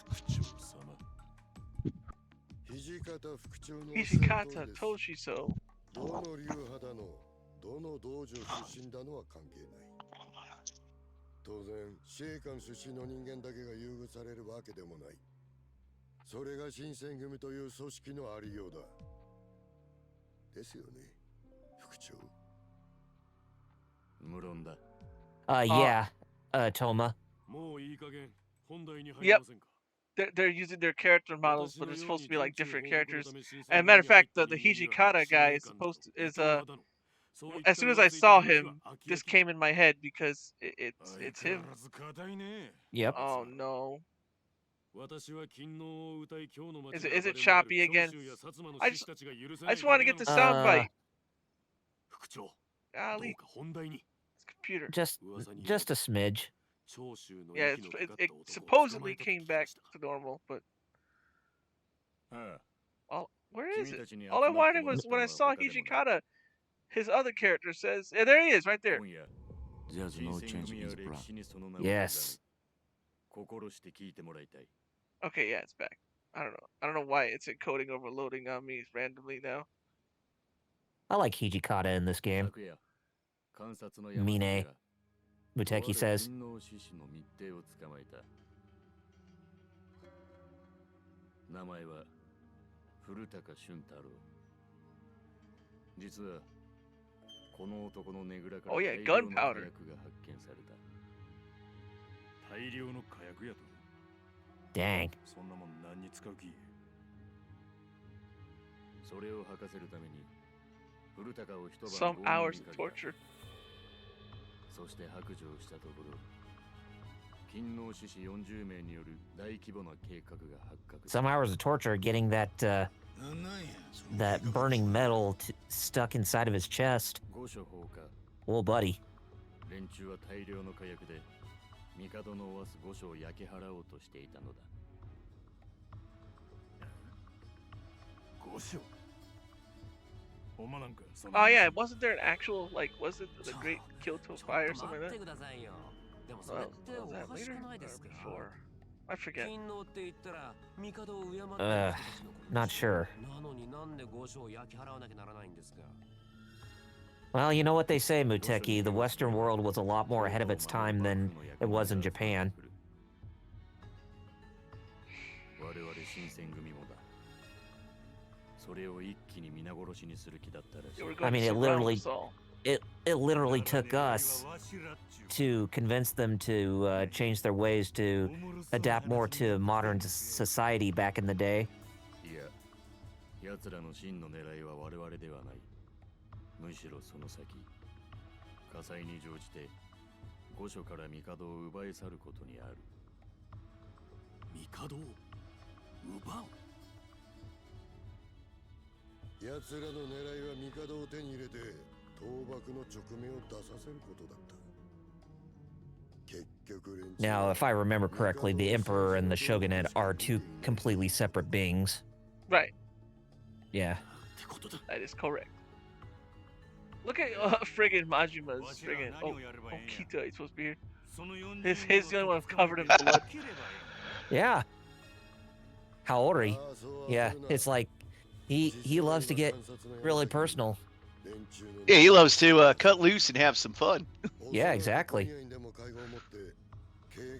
副長様。土方副長の Hishikata Toshiso. どの流派だの、どの道場出身だのは関係ない。当然、司令官出身の人間だけが優遇されるわけでもない。それが新選組という組織のありようだ。ですよね、副長。無論だ。Yeah, Toma. もういい加減、本題に入 Yep. りませんか。 They're using their character models, but it's supposed to be like different characters. And matter of fact, the Hijikata guy is as soon as I saw him, this came in my head because it's him. Yep. Oh no. 私は勤王を歌い今日の街 Is it choppy again? I just want to get the sound bite. 副長、どう Golly, か本題に。 it's computer. Just a smidge. Yeah, it supposedly came back to normal, but where is it? All I wanted was when I saw Hijikata, his other character says, yeah, there he is, right there. There's no change in his plan. Yes. Okay, yeah, it's back. I don't know why it's encoding overloading on me randomly now. I like Hijikata in this game. Mine, Muteki says. 名前は古高俊太郎。実はこの男のねぐらから Oh yeah, 大量の gunpowder. 火薬が発見された。大量の火薬やと。 Dang. そんなもん何に使う気？それを吐かせるために古高を一晩 Some 拷問 hours に of かけた。 torture. そして白状したところ、勤王志士40名による大規模な計画が発覚。 Some hours of torture getting that burning metal stuck inside of his chest. 御所放火。 Well, buddy. 連中は大量の火薬で帝のおわす御所を焼き払おうとしていたのだ。御所。お前なんかその Oh yeah, wasn't there an actual was it the Great Kyoto Fire or something like that? くださいよ。でもそ Well, れってお was that かしく later ない or ですか？ before? I forget. 勤王って言ったら帝を敬っている人たちのこと Not sure. なのになんで御所を焼き払わなきゃならないんですか？ Well, you know what they say, Muteki. The Western world was a lot more ahead of its time than it was in Japan. 我々新選組もだ。それを一気に皆殺しにする気だったらしい。 Yeah, we're I going mean, to it surround literally- us all. It literally took us to convince them to change their ways to adapt more to modern society back in the day. いや、奴らの真の狙いは我々ではない。むしろその先、火災に乗じて御所から帝を奪い去ることにある。帝を奪う。奴らの狙いは帝を手に入れて倒幕の直面を出させることだった。結局連中 Now, if I remember correctly, the Emperor and the Shogunate are two completely separate beings. Right, Yeah. ってことだ。 that is correct. Look at friggin' Majima's friggin' Okita. He's supposed to be here. その His the only one covered in blood. Yeah. Kaori. Yeah, it's like he loves to get really personal. Yeah, he loves to cut loose and have some fun. Yeah, exactly.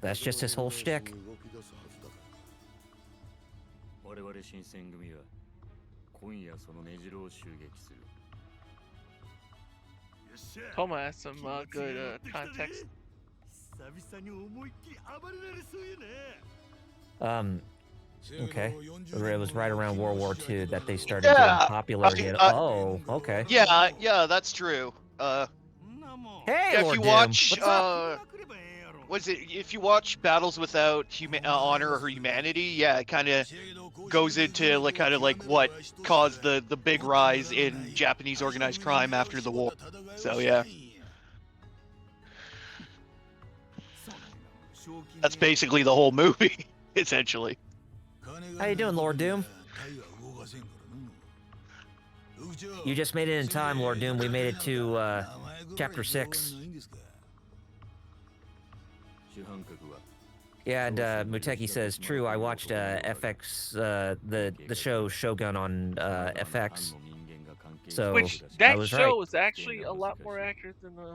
That's just his whole shtick. 我々新選組は今夜その根城を襲撃する。 Toma has some good context. 久々に思いっきり暴れられそうやね。Okay. It was right around World War II that they started Yeah, getting popular again. Oh, okay. Yeah, that's true. Hey, Yeah, if Lord you Doom. watch, What's up? was it if you watch Battles Without Honor or Humanity? Yeah, it kind of goes into like kind of like what caused the big rise in Japanese organized crime after the war. So yeah, that's basically the whole movie, essentially. How you doing, Lord Doom? You just made it in time, Lord Doom. We made it to chapter 6. Yeah, and Muteki says, true, I watched FX, the show Shogun on FX. So Which I that was show right. is actually a lot more accurate than the.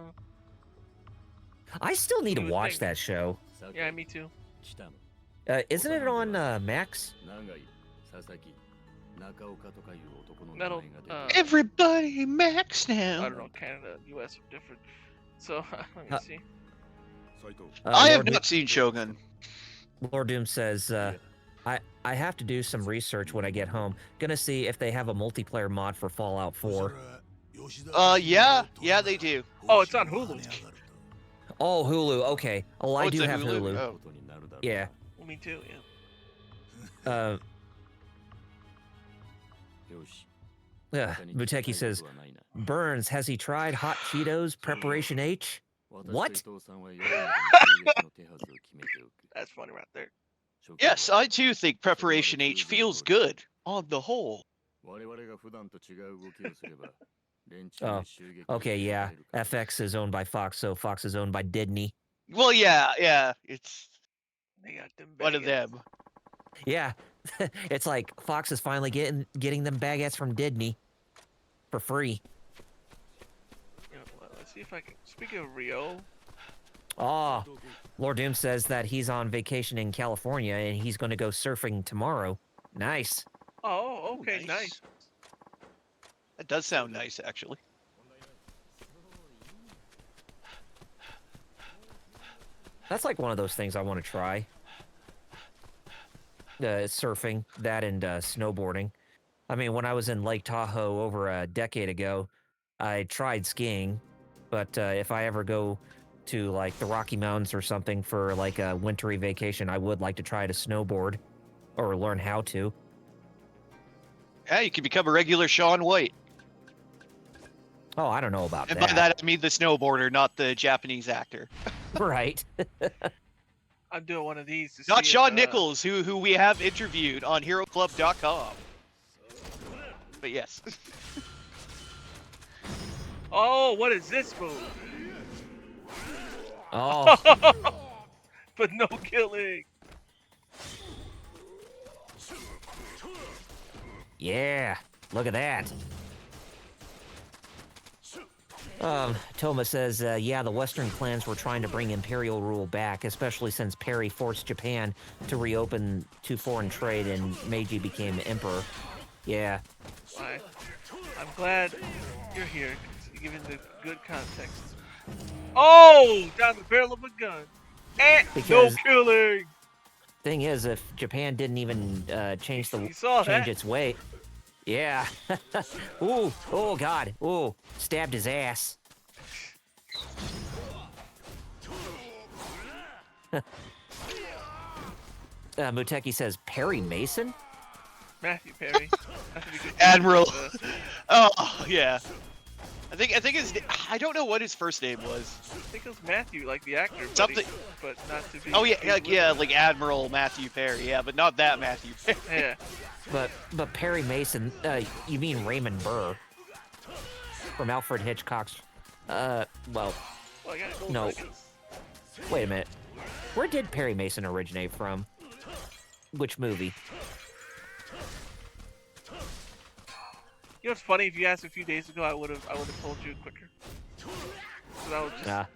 I still need to You would watch think. that show. Yeah, me too. Isn't it on Max? Metal. Everybody Max I now. don't know. Canada, U.S. are different. So let me see. I have Lord Doom- not seen Shogun. Lord Doom says, I have to do some research when I get home. Gonna see if they have a multiplayer mod for Fallout 4. Yeah, they do. Oh, it's on Hulu. Oh, Hulu. Okay. Oh, I it's do a have Hulu. Oh. Yeah. Well, me too. Yeah. Muteki says, Burns, has he tried hot Cheetos Preparation H? What? That's funny right there. Yes, I too think Preparation H feels good on the whole. Oh, okay, yeah. FX is owned by Fox, so Fox is owned by Disney. Well, yeah, it's They got them. one of baguettes. them. Yeah, it's like Fox is finally getting them baguettes from Disney for free. You know, well, let's see if I can. Speaking of Rio, Oh, Lord Doom says that he's on vacation in California and he's going to go surfing tomorrow. Nice. oh, okay, Nice. nice. That does sound nice, actually. That's like one of those things I want to try. Surfing, that and snowboarding. I mean, when I was in Lake Tahoe over a decade ago, I tried skiing, but if I ever go to like the Rocky Mountains or something for like a wintry vacation, I would like to try to snowboard or learn how to. Yeah, you can become a regular Shaun White. Oh, I don't know about And that. by that I mean the snowboarder, not the Japanese actor. Right. I'm doing one of these. To Not see Shawn if, Nichols, who we have interviewed on HeroClub.com. But yes. Oh, what is this move? Oh, But no killing. yeah. Look at that. Toma says, yeah, the Western clans were trying to bring imperial rule back, especially since Perry forced Japan to reopen to foreign trade and Meiji became emperor. Yeah. I'm glad you're here, given the good context. Oh, down the barrel of a gun. And no Because- killing. Thing is, if Japan didn't even change You saw that? its way, yeah. Ooh, oh God, ooh, stabbed his ass. Muteki says Perry Mason. Matthew Perry. That's what he could- Admiral. Oh, yeah. I think his I don't know what his first name was. I think it was Matthew, like the actor. But Something- but not to be. Oh yeah, like Admiral Matthew Perry, yeah, but not that Matthew Perry. Yeah. But Perry Mason, you mean Raymond Burr from Alfred Hitchcock's? Well, Well, I gotta go. No. Seconds. wait a minute. Where did Perry Mason originate from? Which movie? You know what's funny? If you asked a few days ago, I would have told you quicker. 'Cause I was just.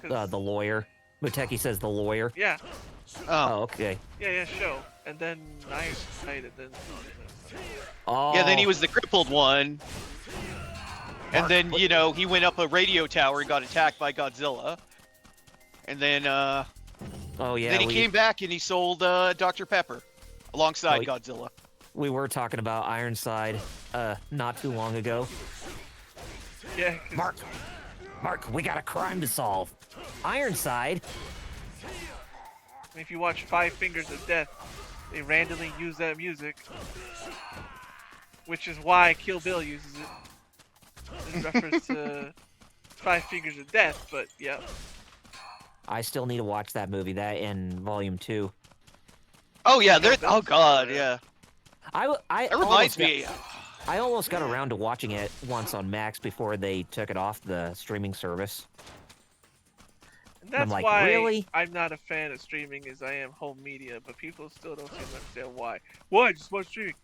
'cause- The lawyer. Muteki says the lawyer. yeah, Oh, okay. yeah, show. And then night, and then. Oh, Yeah, then he was the crippled one. And then, you know, he went up a radio tower and got attacked by Godzilla. And then, Oh yeah, Then he came back and he sold Dr. Pepper alongside Godzilla. we were talking about Ironside not too long ago. Yeah. Mark, we got a crime to solve. Ironside. If you watch Five Fingers of Death, they randomly use that music, which is why Kill Bill uses it in reference to Five Fingers of Death. But yeah. I still need to watch that movie, that in Volume 2. Oh yeah, oh god, yeah. That reminds me. I almost got around to watching it once on Max before they took it off the streaming service. And that's like, why really? I'm not a fan of streaming as I am home media, but people still don't seem to understand why. Why? Just watch streaming.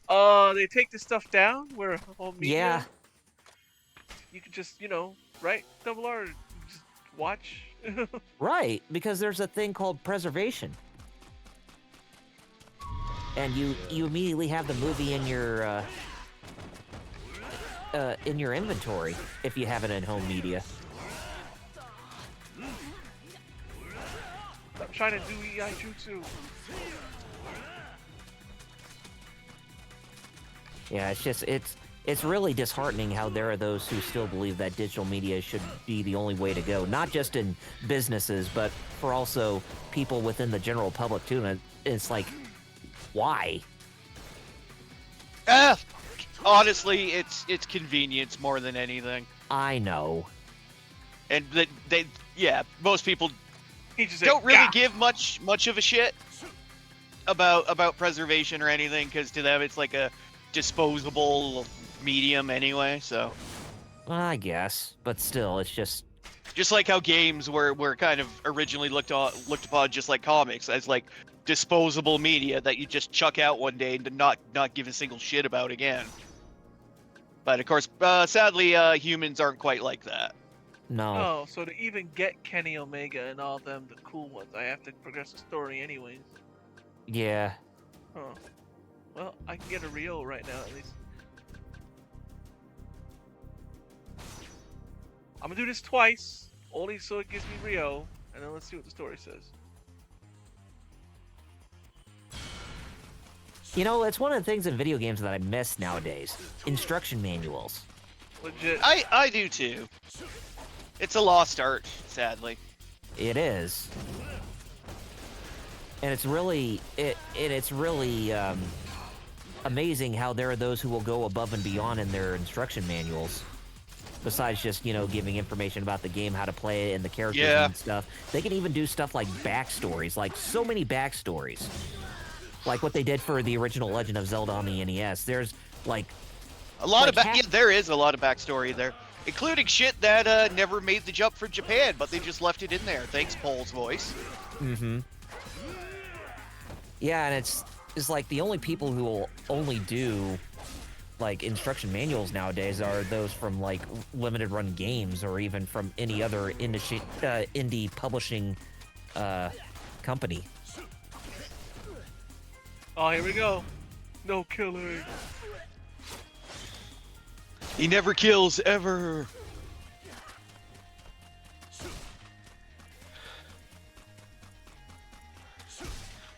They take this stuff down where home media... Yeah. You could just, right? Double R, just watch. Right, because there's a thing called preservation. And you immediately have the movie in your inventory if you have it in home media. I'm trying to do EI Jutsu. Yeah, it's really disheartening how there are those who still believe that digital media should be the only way to go, not just in businesses, but for also people within the general public too. And it's like, why? Honestly, it's convenience more than anything. I know. And most people Just don't really give much of a shit about preservation or anything, because to them it's like a disposable medium anyway. So I guess, but still, it's just like how games were kind of originally looked upon just like comics, as like disposable media that you just chuck out one day and not give a single shit about again. But of course, sadly, humans aren't quite like that. no. Oh, so to even get Kenny Omega and all them, the cool ones, I have to progress the story anyways. Yeah. Huh. Well, I can get a Rio right now at least. I'm gonna do this twice, only so it gives me Rio, and then let's see what the story says. It's one of the things in video games that I miss nowadays. Instruction manuals. Legit. I do too. It's a lost art, sadly. It is. And it's really amazing how there are those who will go above and beyond in their instruction manuals. Besides just, giving information about the game, how to play it, and the characters and stuff. They can even do stuff like backstories, like so many backstories. Like what they did for the original Legend of Zelda on the NES. There's, like... A lot of there is a lot of backstory there. Including shit that never made the jump for Japan, but they just left it in there. Thanks, Paul's voice. Mm-hmm. Yeah, and it's like the only people who will only do like instruction manuals nowadays are those from like limited run games or even from any other indie publishing company. Oh, here we go. No killing. He never kills, ever.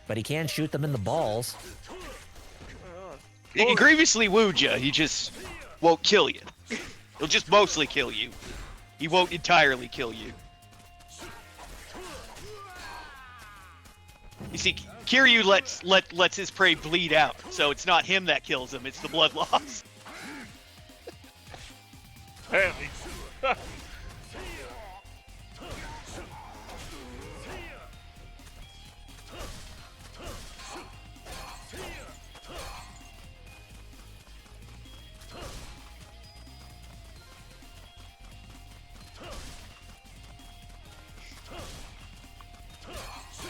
But he can shoot them in the balls. He grievously wooed you. He just won't kill you. He'll just mostly kill you. He won't entirely kill you. You see, Kiryu lets his prey bleed out, so it's not him that kills him, it's the blood loss. Apparently.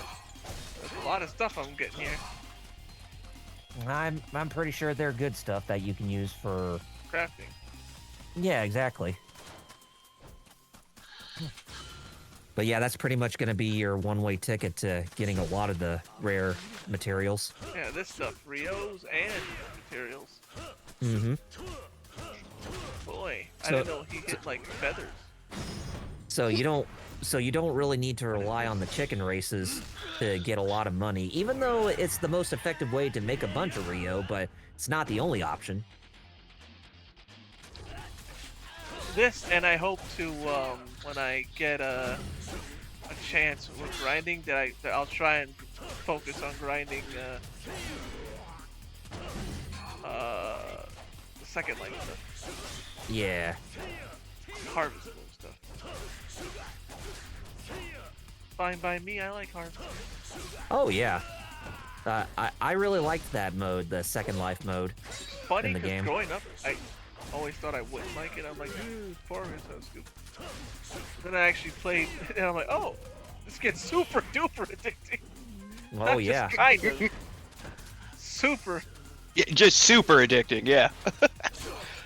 There's a lot of stuff I'm getting here. I'm pretty sure they're good stuff that you can use for Crafting. Yeah, exactly. But yeah, that's pretty much going to be your one-way ticket to getting a lot of the rare materials. Yeah, this stuff, Rios and materials. Mm-hmm. Boy, I didn't know he hit like feathers. So you don't really need to rely on the chicken races to get a lot of money, even though it's the most effective way to make a bunch of Rio, but it's not the only option. This, and I hope to when I get a chance with grinding, that I'll try and focus on grinding the second life stuff, Yeah. harvest moon stuff. Fine by me, I like harvest. Oh yeah. I really liked that mode, the second life mode. Funny in the because game. growing up, I always thought I wouldn't like it. I'm like, farming sounds stupid. Then I actually played, and I'm like, oh, this gets super duper addicting. Oh Not yeah. just kind of. Super. Yeah, just super addicting, yeah.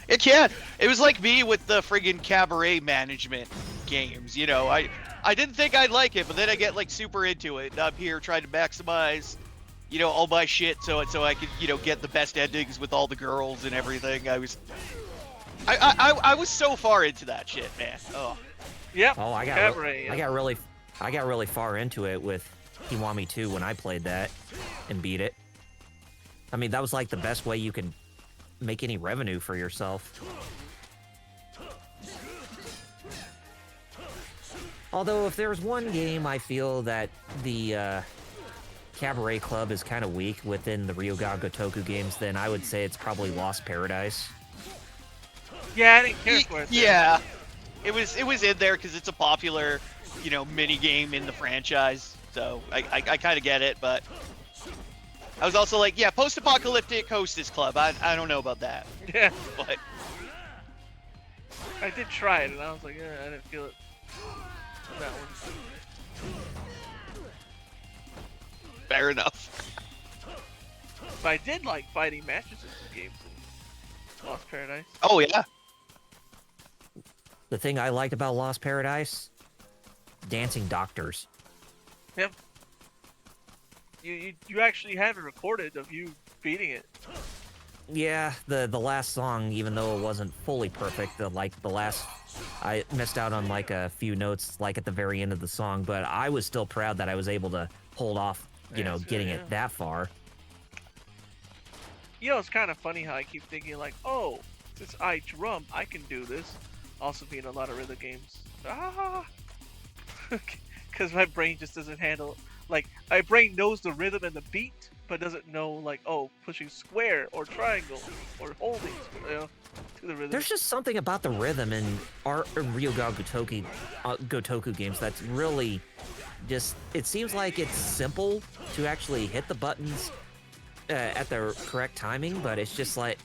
It can. It was like me with the friggin' cabaret management games, you know. I didn't think I'd like it, but then I get like super into it. And I'm here trying to maximize, you know, all my shit so I could, you know, get the best endings with all the girls and everything. I was so far into that shit, man. Oh. Yep. Oh, I cabaret. got really far into it with Kiwami 2 when I played that and beat it. I mean, that was like the best way you can make any revenue for yourself. Although, if there's one game I feel that the Cabaret Club is kind of weak within the Ryoga Gotoku games, then I would say it's probably Lost Paradise. Yeah, I didn't care for it. Yeah. It was in there because it's a popular, you know, mini game in the franchise. So I kind of get it, but I was also like, yeah, post-apocalyptic hostess club. I don't know about that. Yeah. But I did try it, and I was like, I didn't feel it. That one. fair enough. But I did like fighting matches in some games in Lost Paradise. Oh yeah. The thing I liked about Lost Paradise, dancing doctors. Yep. You actually have it recorded of you beating it. Yeah, the last song, even though it wasn't fully perfect, I missed out on like a few notes like at the very end of the song, but I was still proud that I was able to hold off, getting it that far. You know, it's kind of funny how I keep thinking like, oh, since I drum, I can do this. Also being a lot of rhythm games. Because my brain just doesn't handle, like, my brain knows the rhythm and the beat, but doesn't know, like, oh, pushing square or triangle or holding, to the rhythm. There's just something about the rhythm in our Ryoga Gotoku games that's really just, it seems like it's simple to actually hit the buttons at the correct timing, but it's just like,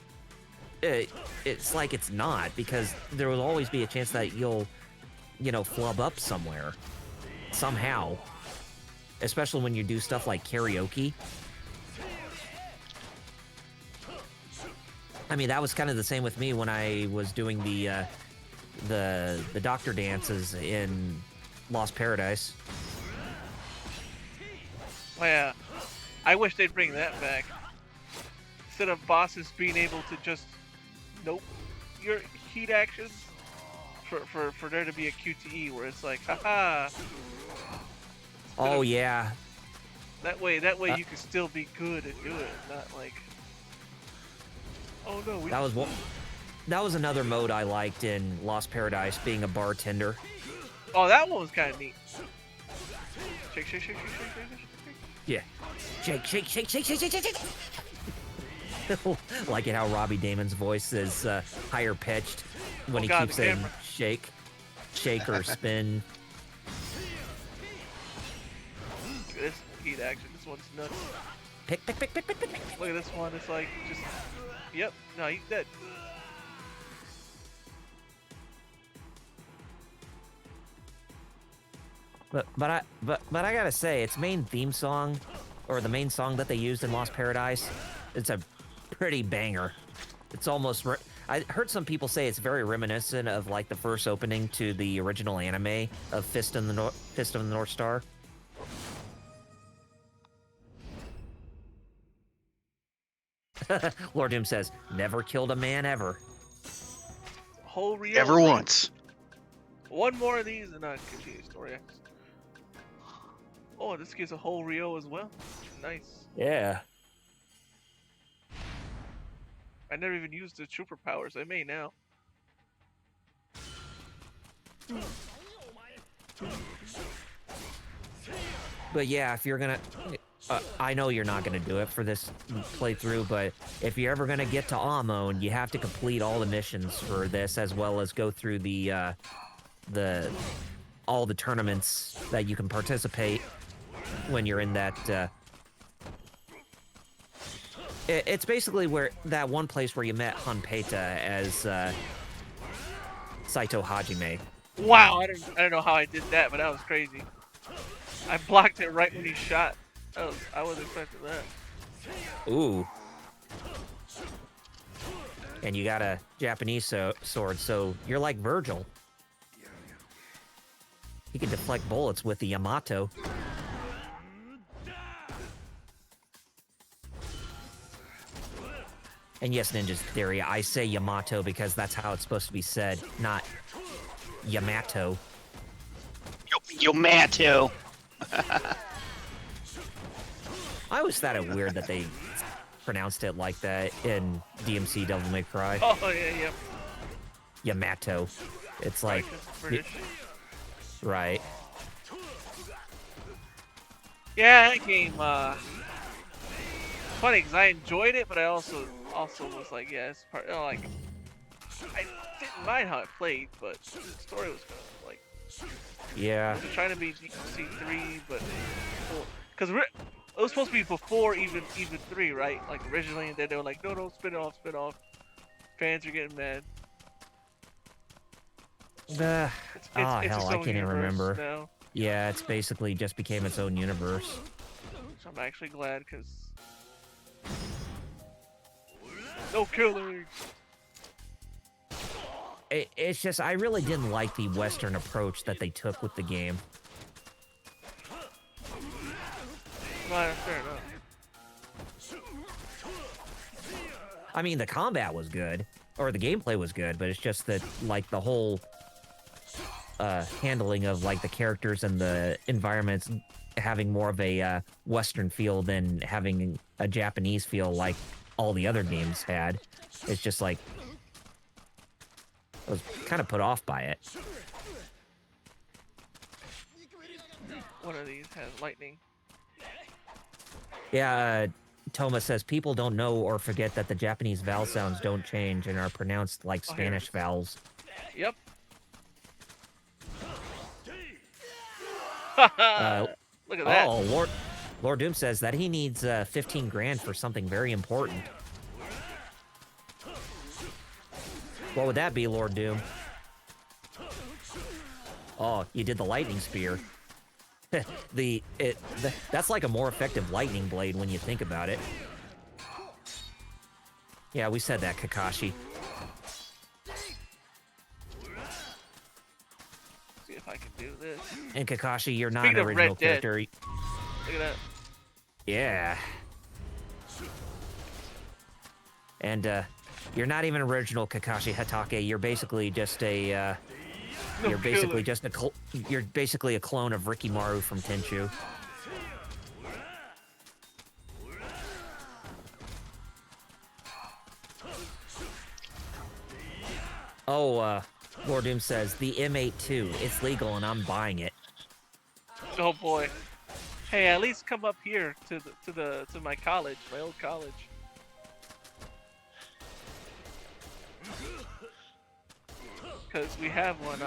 it's like it's not, because there will always be a chance that you'll, flub up somewhere, somehow. Especially when you do stuff like karaoke. I mean, that was kind of the same with me when I was doing the doctor dances in Lost Paradise. Oh, yeah. I wish they'd bring that back. Instead of bosses being able to just nope your heat actions, for there to be a QTE where it's like, haha. Oh yeah. That way you can still be good and do it, not like, oh no. That was another mode I liked in Lost Paradise, being a bartender. Oh, that one was kind of neat. Shake, shake, shake, shake, shake, shake, shake. Yeah. Shake, shake, shake, shake, shake, shake, shake, shake. Like it how Robbie Damon's voice is higher pitched when he keeps saying camera. shake, shake or spin. Look at this heat action. This one's nuts. Pick, pick, pick, pick, pick, pick, pick. Look at this one. It's like just, yep. No, he's dead. But I gotta say, its main theme song, or the main song that they used in Lost Paradise, it's a pretty banger. It's almost. I heard some people say it's very reminiscent of like the first opening to the original anime of Fist of the North Star. Lord Doom says, "Never killed a man ever." Whole real. Ever once. One more of these and continue story X. Oh, this gives a whole Rio as well. Nice. Yeah. I never even used the trooper powers. I may now. But yeah, if you're gonna, I know you're not gonna do it for this playthrough, but if you're ever gonna get to Amon, you have to complete all the missions for this, as well as go through all the tournaments that you can participate when you're in that. It's basically where that one place where you met Hanpeta as Saito Hajime. Wow, I don't know how I did that, but that was crazy. I blocked it right when he shot. I wasn't expecting that. Ooh. And you got a Japanese sword, so you're like Virgil. He can deflect bullets with the Yamato. And yes, Ninja's Theory, I say Yamato because that's how it's supposed to be said, not Yamato. Yamato. I always thought it weird that they pronounced it like that in DMC Devil May Cry. Oh yeah. Yamato. It's like... British. Right. Yeah, that game, funny because I enjoyed it, but I also was like, yeah, it's part, like, I didn't mind how it played, but the story was kind of like, Yeah. it was trying to be C3, but because it was supposed to be before even 3, right? Like originally, and then they were like, no, spin it off. Fans are getting mad. Hell, its I own can't even universe remember. now. Yeah, it's basically just became its own universe. So I'm actually glad because no killing. It's just, I really didn't like the Western approach that they took with the game. Well, fair enough. I mean, the combat was good, or the gameplay was good, but it's just that, like, the whole handling of, like, the characters and the environments having more of a Western feel than having a Japanese feel like all the other games had. It's just like, I was kind of put off by it. One of these has lightning. Yeah, Toma says people don't know or forget that the Japanese vowel sounds don't change and are pronounced like Oh, here. Spanish vowels. Yep. Look at that. Oh, Lord Doom says that he needs 15 grand for something very important. What would that be, Lord Doom? Oh, you did the lightning spear. That's like a more effective lightning blade when you think about it. Yeah, we said that, Kakashi. See if I can do this. And Kakashi, you're not Speaking an of original Red Dead. character. Look at that. Yeah. And you're not even original Kakashi Hatake. You're basically just a No you're basically killing. just you're basically a clone of Rikimaru from Tenchu. Oh, Lord Doom says the M82. It's legal and I'm buying it. Oh boy. Hey, at least come up here to my college, my old college. Because we have one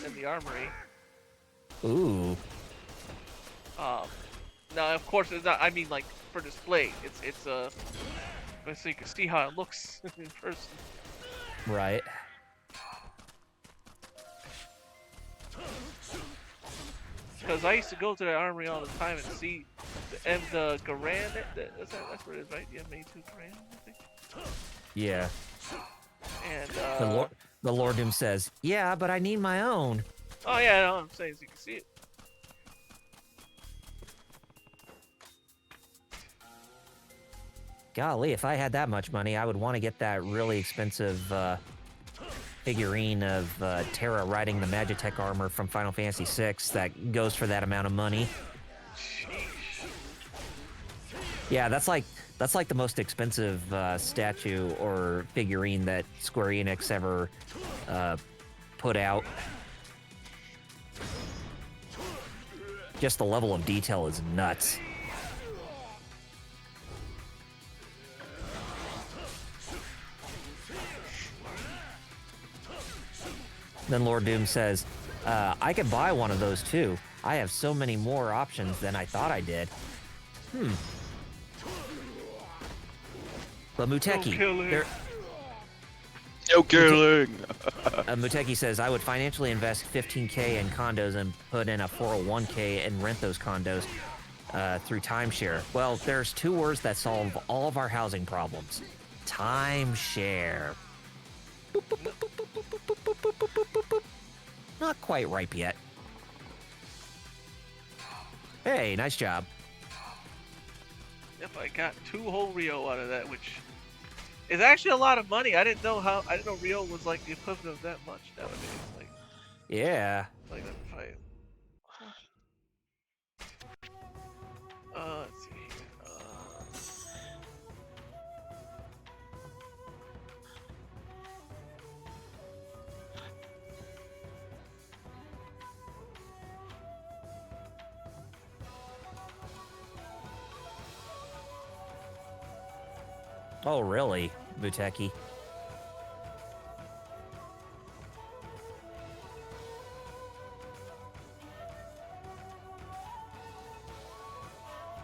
in the armory. Ooh. Now of course it's not. I mean, like for display. It's so you can see how it looks in person. Right. Because I used to go to the armory all the time and see the Garand. That's what it is, right? The M82 Garand, I think. Yeah. And The Lord Doom says, yeah, but I need my own. oh yeah, no, I'm saying so you can see it. Golly, if I had that much money, I would want to get that really expensive figurine of Terra riding the Magitech armor from Final Fantasy VI that goes for that amount of money. Sheesh. Yeah, that's like the most expensive statue or figurine that Square Enix ever put out. Just the level of detail is nuts. Then Lord Doom says, I could buy one of those too. I have so many more options than I thought I did. But Muteki, killing. No killing. Muteki says, I would financially invest $15K in condos and put in a 401K and rent those condos through timeshare. Well, there's two words that solve all of our housing problems. Timeshare. Not quite ripe yet. Hey, nice job. Yep, I got 2 whole Rio out of that, which is actually a lot of money. I didn't know Rio was like the equivalent of that much nowadays. Yeah. Like that fight. Let's see here. Oh, really, Muteki?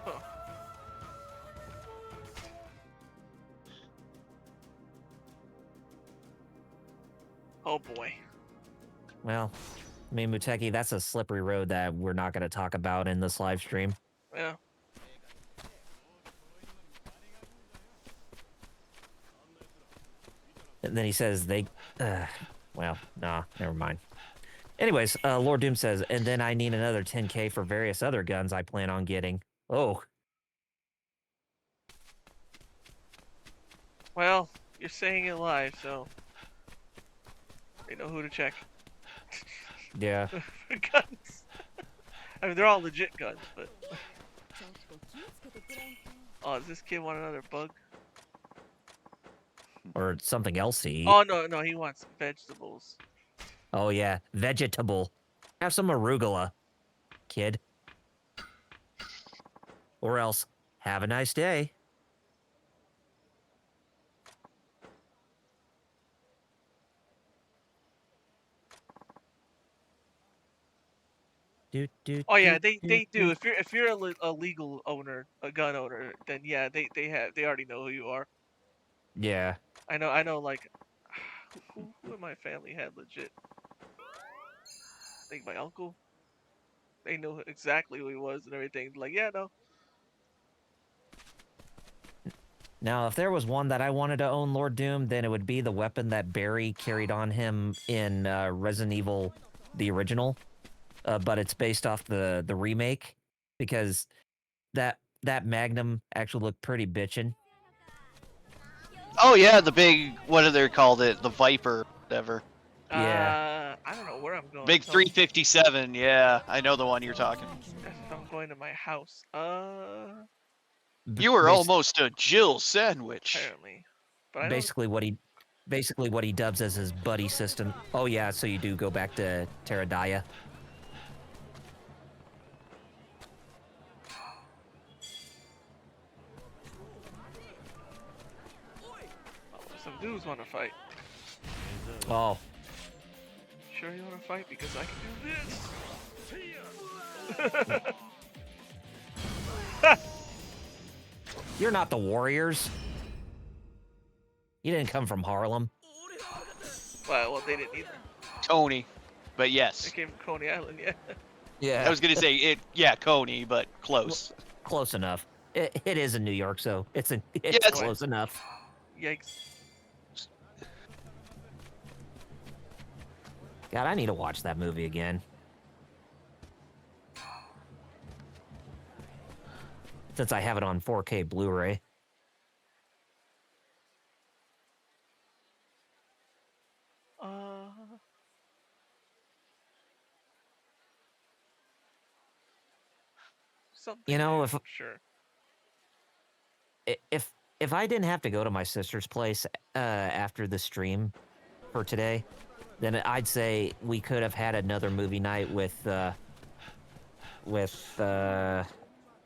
Huh. Oh boy. Well, I mean, Muteki, that's a slippery road that we're not going to talk about in this live stream. Yeah. And then he says well, nah, never mind. Anyways, Lord Doom says, and then I need another 10K for various other guns I plan on getting. Oh. Well, you're saying it live, so they know who to check. Yeah. For guns. I mean, they're all legit guns, but. Oh, does this kid want another bug? Or something else to eat. Oh no, he wants vegetables. Oh, yeah. Vegetable. Have some arugula, kid. Or else, have a nice day. Oh yeah, they do. If you're a legal owner, a gun owner, then yeah, they already know who you are. Yeah. I know. Like, who in my family had legit? I think my uncle. They knew exactly who he was and everything. Like, yeah, no. Now, if there was one that I wanted to own Lord Doom, then it would be the weapon that Barry carried on him in Resident Evil, the original. But it's based off the remake, because that Magnum actually looked pretty bitchin'. Oh yeah, the big, what do they called it? The Viper, whatever. Yeah. I don't know where I'm going. Big Tell me 357. Yeah, I know the one you're talking. if I'm going to my house. You were almost a Jill sandwich. Apparently, but I don't. Basically what he dubs as his buddy system. Oh yeah, so you do go back to Terradaya. Some dudes want to fight. Oh. Sure you want to fight because I can do this. You're not the Warriors. You didn't come from Harlem. Well, they didn't either. Coney, but They yes. came from Coney Island, yeah. Yeah. I was gonna say it. Yeah, Coney, but close. Close enough. It is in New York, so it's it's- close enough. Yikes. God, I need to watch that movie again. Since I have it on 4K Blu-ray. something. You know, there, if for sure. if if I didn't have to go to my sister's place after the stream for today, then I'd say we could have had another movie night with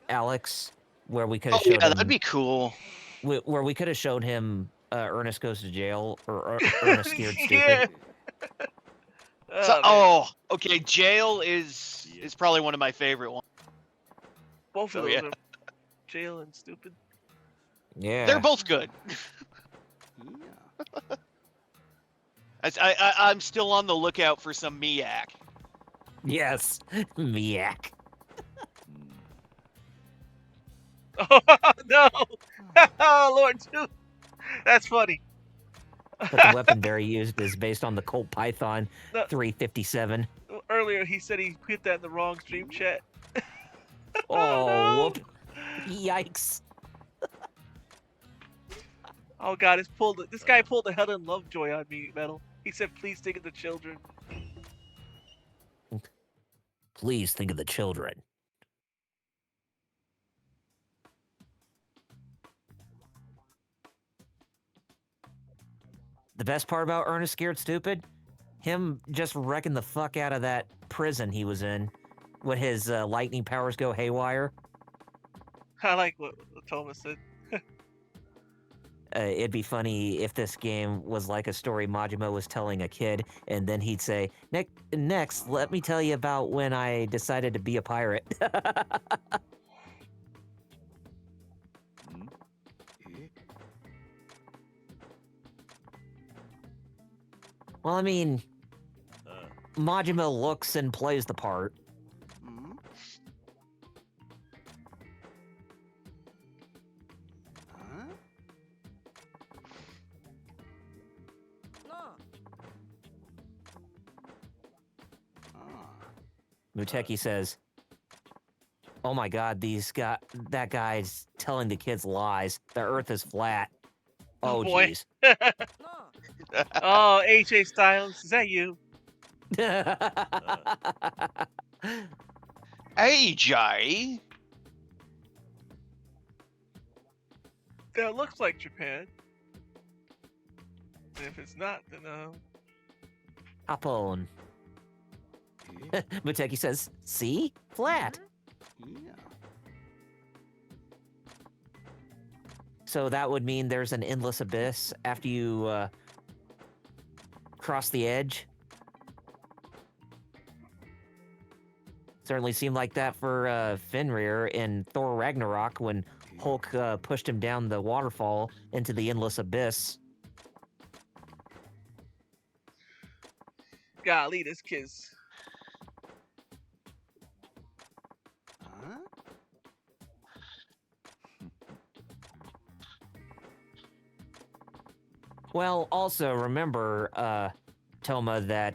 Alex, where we could Oh have showed yeah, that'd him be cool. where we could have showed him Ernest Goes to Jail or Ernest Scared Stupid. Yeah. So, Man. okay, Jail is probably one of my favorite ones. Both of So those yeah, are jail and stupid. Yeah, they're both good. I'm still on the lookout for some Miak. yes, Miak. Oh no! Oh Lord, dude, that's funny. But the weapon Barry used is based on the Colt Python No, 357. earlier he said he put that in the wrong stream chat. Oh, no! whoop! Yikes! Oh God, this guy pulled a Helen Lovejoy on me, Metal. He said, "Please think of the children." Please think of the children. The best part about Ernest Scared Stupid? Him just wrecking the fuck out of that prison he was in when his lightning powers go haywire. I like what Thomas said. It'd be funny if this game was like a story Majima was telling a kid, and then he'd say, Next, let me tell you about when I decided to be a pirate. Well, I mean, Majima looks and plays the part. Muteki says, "Oh my God, that guy's telling the kids lies. The Earth is flat." Oh, Oh boy. jeez. Oh, AJ Styles, is that you? AJ? That looks like Japan. And if it's not, then Apon. Muteki says, "See? Flat." So that would mean there's an endless abyss after you cross the edge. Certainly seemed like that for Fenrir in Thor Ragnarok when Hulk pushed him down the waterfall into the endless abyss. golly, this kid's. Well, also remember, Toma, that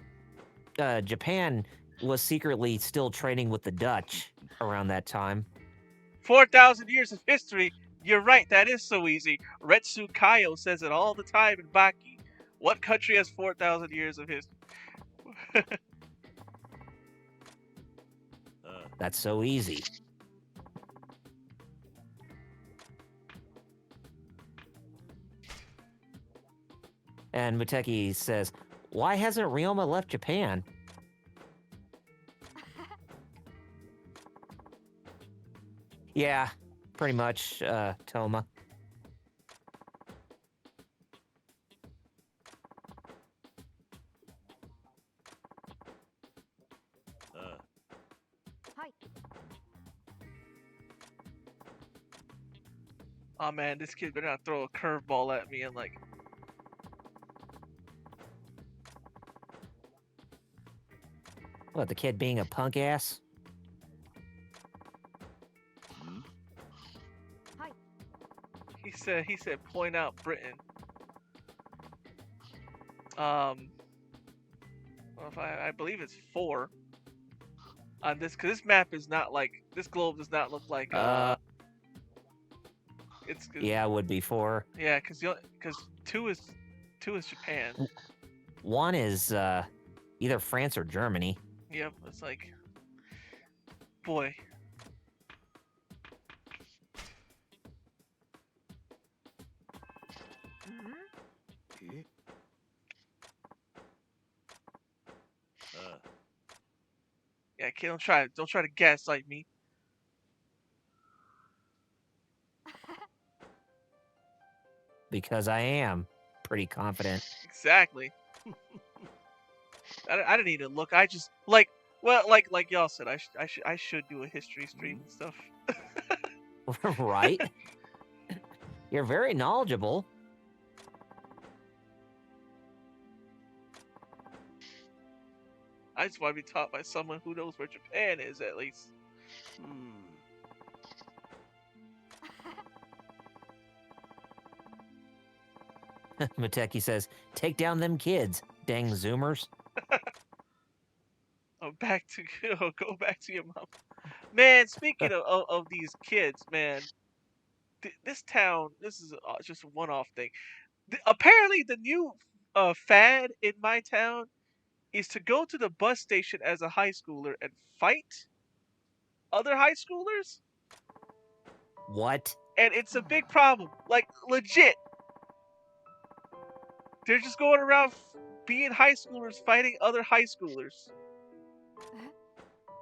Japan was secretly still trading with the Dutch around that time. 4,000 years of history. You're right, that is so easy. Retsu Kaio says it all the time in Baki. What country has 4,000 years of history? That's so easy. And Muteki says, "Why hasn't Ryoma left Japan?" Yeah, pretty much, Toma. Oh man, this kid better not throw a curveball at me and like. What, the kid being a punk ass? He said point out Britain. Well, if I believe it's 4 on this, because this map is not like this globe does not look like it's Yeah, it would be 4. yeah, because 2 is Japan. 1 is either France or Germany. Yep, it's like boy. Yeah, kid, don't try to gaslight me. Because I am pretty confident. Exactly. I didn't even look. I just like like y'all said. I should do a history stream and stuff. Right? You're very knowledgeable. I just want to be taught by someone who knows where Japan is at least. Mateki says, take down them kids, dang Zoomers. Oh, go back to your mom. Man, speaking of these kids, man, this town, this is just a one-off thing. Apparently, the new fad in my town is to go to the bus station as a high schooler and fight other high schoolers. What? And it's a big problem. Like, legit. They're just going around being high schoolers fighting other high schoolers.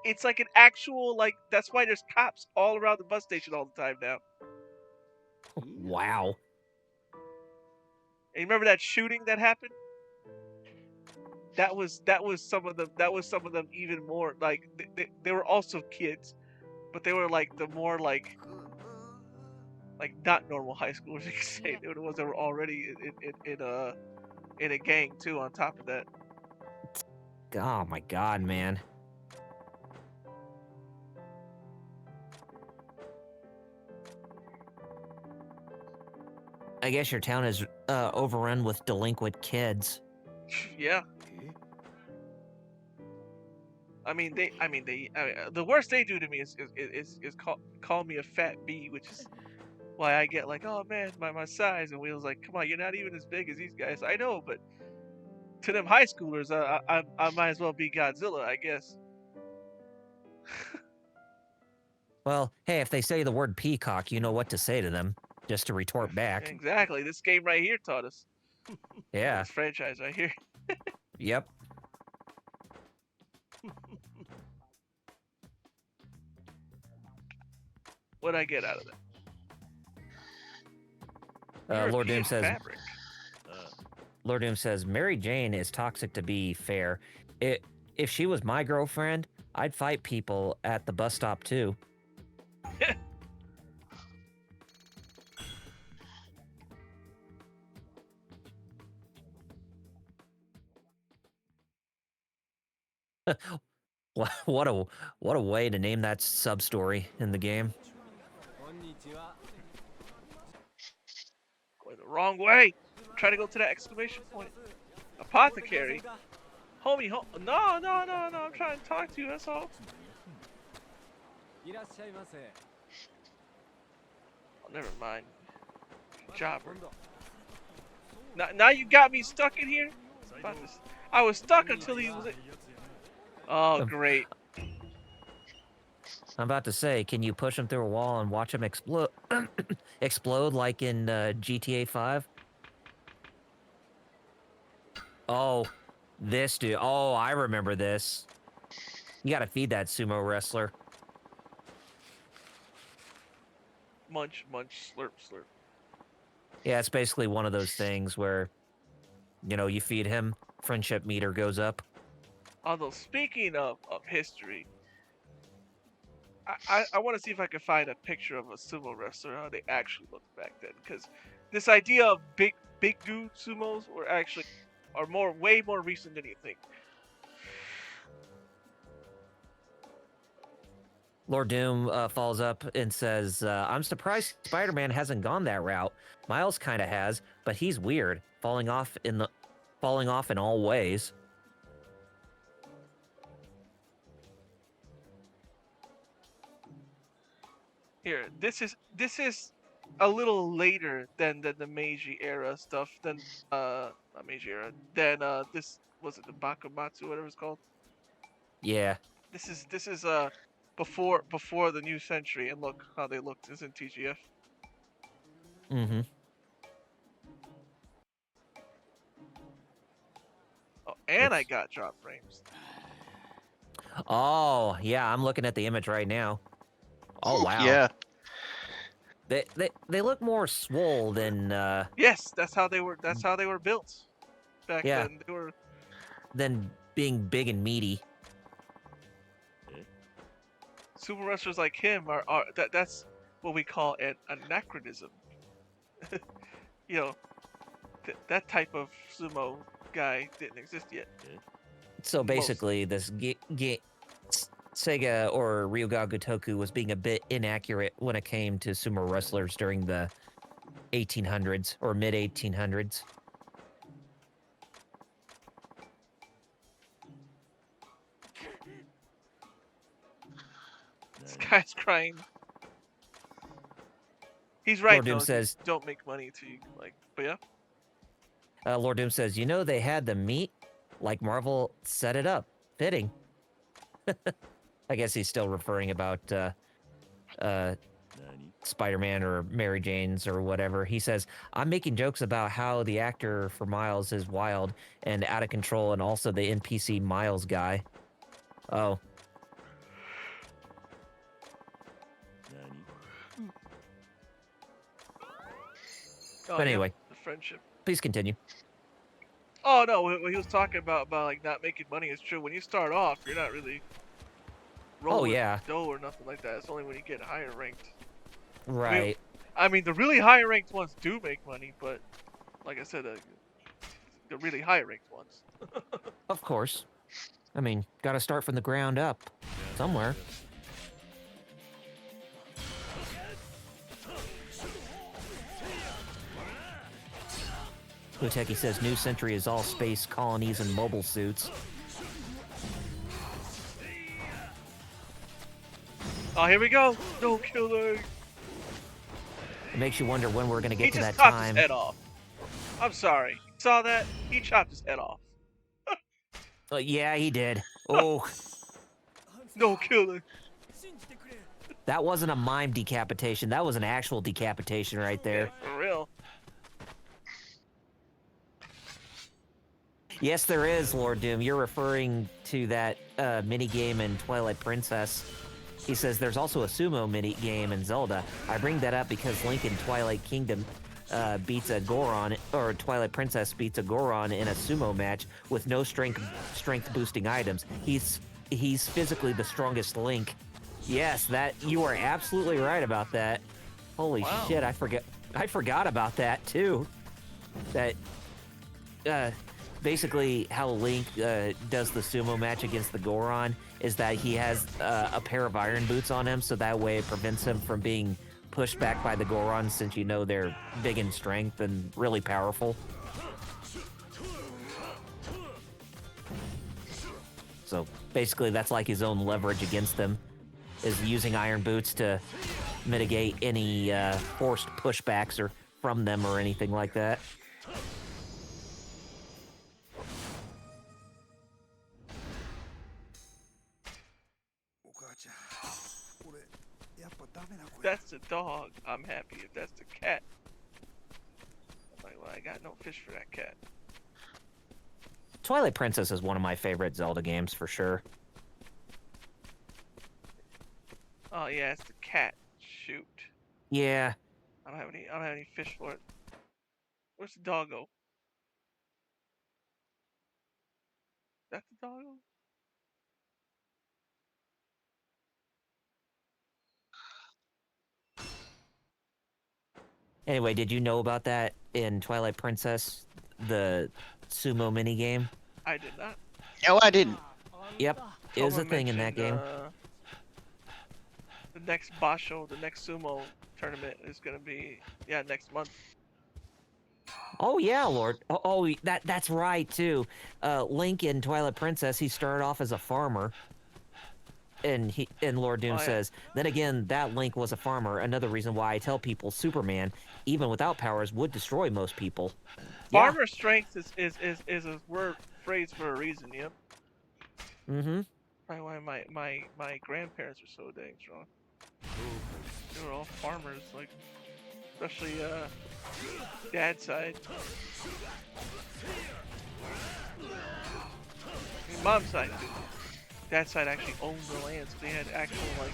It's like an actual, like, that's why there's cops all around the bus station all the time now. Wow. And you remember that shooting that happened? That was some of them. That was some of them even more like they were also kids, but they were like the more like not normal high schoolers. You could say they were the ones that were already in a gang too. On top of that, Oh my god, man. I guess your town is overrun with delinquent kids. yeah. The worst they do to me is call me a fat B, which is why I get like, oh man, my size, and Wheel's like, come on, you're not even as big as these guys. I know, but to them high schoolers, I might as well be Godzilla, I guess. Well, hey, if they say the word peacock, you know what to say to them, just to retort back. Exactly. This game right here taught us. Yeah. This franchise right here. Yep. What'd I get out of that? Lord Doom European says. fabric. Lord Doom says Mary Jane is toxic. To be fair, if she was my girlfriend, I'd fight people at the bus stop too. What a way to name that sub story in the game. Going the wrong way. Try to go to that exclamation point. Apothecary. Homie, no. I'm trying to talk to you. That's all. Oh, never mind. Jobber. Now you got me stuck in here. I was stuck until he was. Oh, great. I'm about to say, can you push him through a wall and watch him explode? Explode like in GTA 5? Oh, this dude. Oh, I remember this. You gotta feed that sumo wrestler. Munch, munch, slurp, slurp. Yeah, it's basically one of those things where, you know, you feed him, friendship meter goes up. Although, speaking of history, I want to see if I can find a picture of a sumo wrestler, how they actually looked back then. Because this idea of big dude sumos are way more recent than you think. Lord Doom follows up and says, I'm surprised Spider-Man hasn't gone that route. Miles kind of has, but he's weird, falling off in all ways. Here, this is a little later than the Meiji era stuff. Not Meiji era. This was it the Bakumatsu, whatever it's called. Yeah. This is before the new century, and look how they looked. It's in TGF. Mm-hmm. Oh, and I got drop frames. Oh, yeah, I'm looking at the image right now. Oh, wow. Yeah. They look more swole than Yes, that's how they were. That's how they were built back Yeah. then. They were. being big and meaty. Sumo wrestlers like him are that's what we call an anachronism. You know, that type of sumo guy didn't exist yet. So Most. basically, this Sega or Ryuga Gotoku was being a bit inaccurate when it came to sumo wrestlers during the 1800s or mid 1800s. This guy's crying. He's right Lord Doom though. says, Don't make money till you like. But yeah. Lord Doom says, you know, they had the meat like Marvel set it up. Fitting. I guess he's still referring about Spider-Man or Mary Jane's or whatever. He says, I'm making jokes about how the actor for Miles is wild and out of control, and also the NPC Miles guy. Oh. Oh, But yeah, anyway, the friendship. please continue. Oh no, what he was talking about like not making money is true. When you start off, you're not really rolling yeah. dough or nothing like that. It's only when you get higher ranked. Right. I mean, the really high ranked ones do make money, but like I said, the really high ranked ones. Of course. I mean, gotta start from the ground up. Somewhere. Uteki says New Century is all space colonies and mobile suits. Oh, here we go. No killer. It makes you wonder when we're gonna He get to just that chopped time. his head off. I'm sorry. You saw that? He chopped his head off. Yeah, he did. Oh, No killer. that wasn't a mime decapitation. That was an actual decapitation right there. Yeah, for real. Yes, there is, Lord Doom. You're referring to that minigame in Twilight Princess. He says there's also a sumo minigame in Zelda. I bring that up because Link in Twilight Kingdom beats a Goron, or Twilight Princess beats a Goron in a sumo match with no strength boosting items. He's physically the strongest Link. Yes, that you are absolutely right about that. Holy Wow. shit, I forgot about that too. That basically how Link does the sumo match against the Goron is that he has a pair of iron boots on him, so that way it prevents him from being pushed back by the Goron, since you know they're big in strength and really powerful. So basically that's like his own leverage against them, is using iron boots to mitigate any forced pushbacks or from them or anything like that. If that's the dog, I'm happy. If that's the cat, I'm like, well, I got no fish for that cat. Twilight Princess is one of my favorite Zelda games for sure. Oh yeah, it's the cat. Shoot. Yeah. I don't have any fish for it. Where's the doggo? That's the doggo? Anyway, did you know about that in Twilight Princess, the sumo minigame? I did not. No, I didn't. Yep, it was a Someone thing in that mentioned, game. The next Basho, the next sumo tournament is gonna be next month. Oh yeah, Lord. That's right too. Link in Twilight Princess, he started off as a farmer. And Lord Doom Oh, yeah. says, then again, that Link was a farmer. Another reason why I tell people Superman, even without powers, would destroy most people. Yeah. Farmer strength is a word phrase for a reason. Yep. Mm-hmm. Probably why my grandparents were so dang strong. They were all farmers, like especially dad's side. I mean, mom's side too. that side actually owned the land, so they had actual like.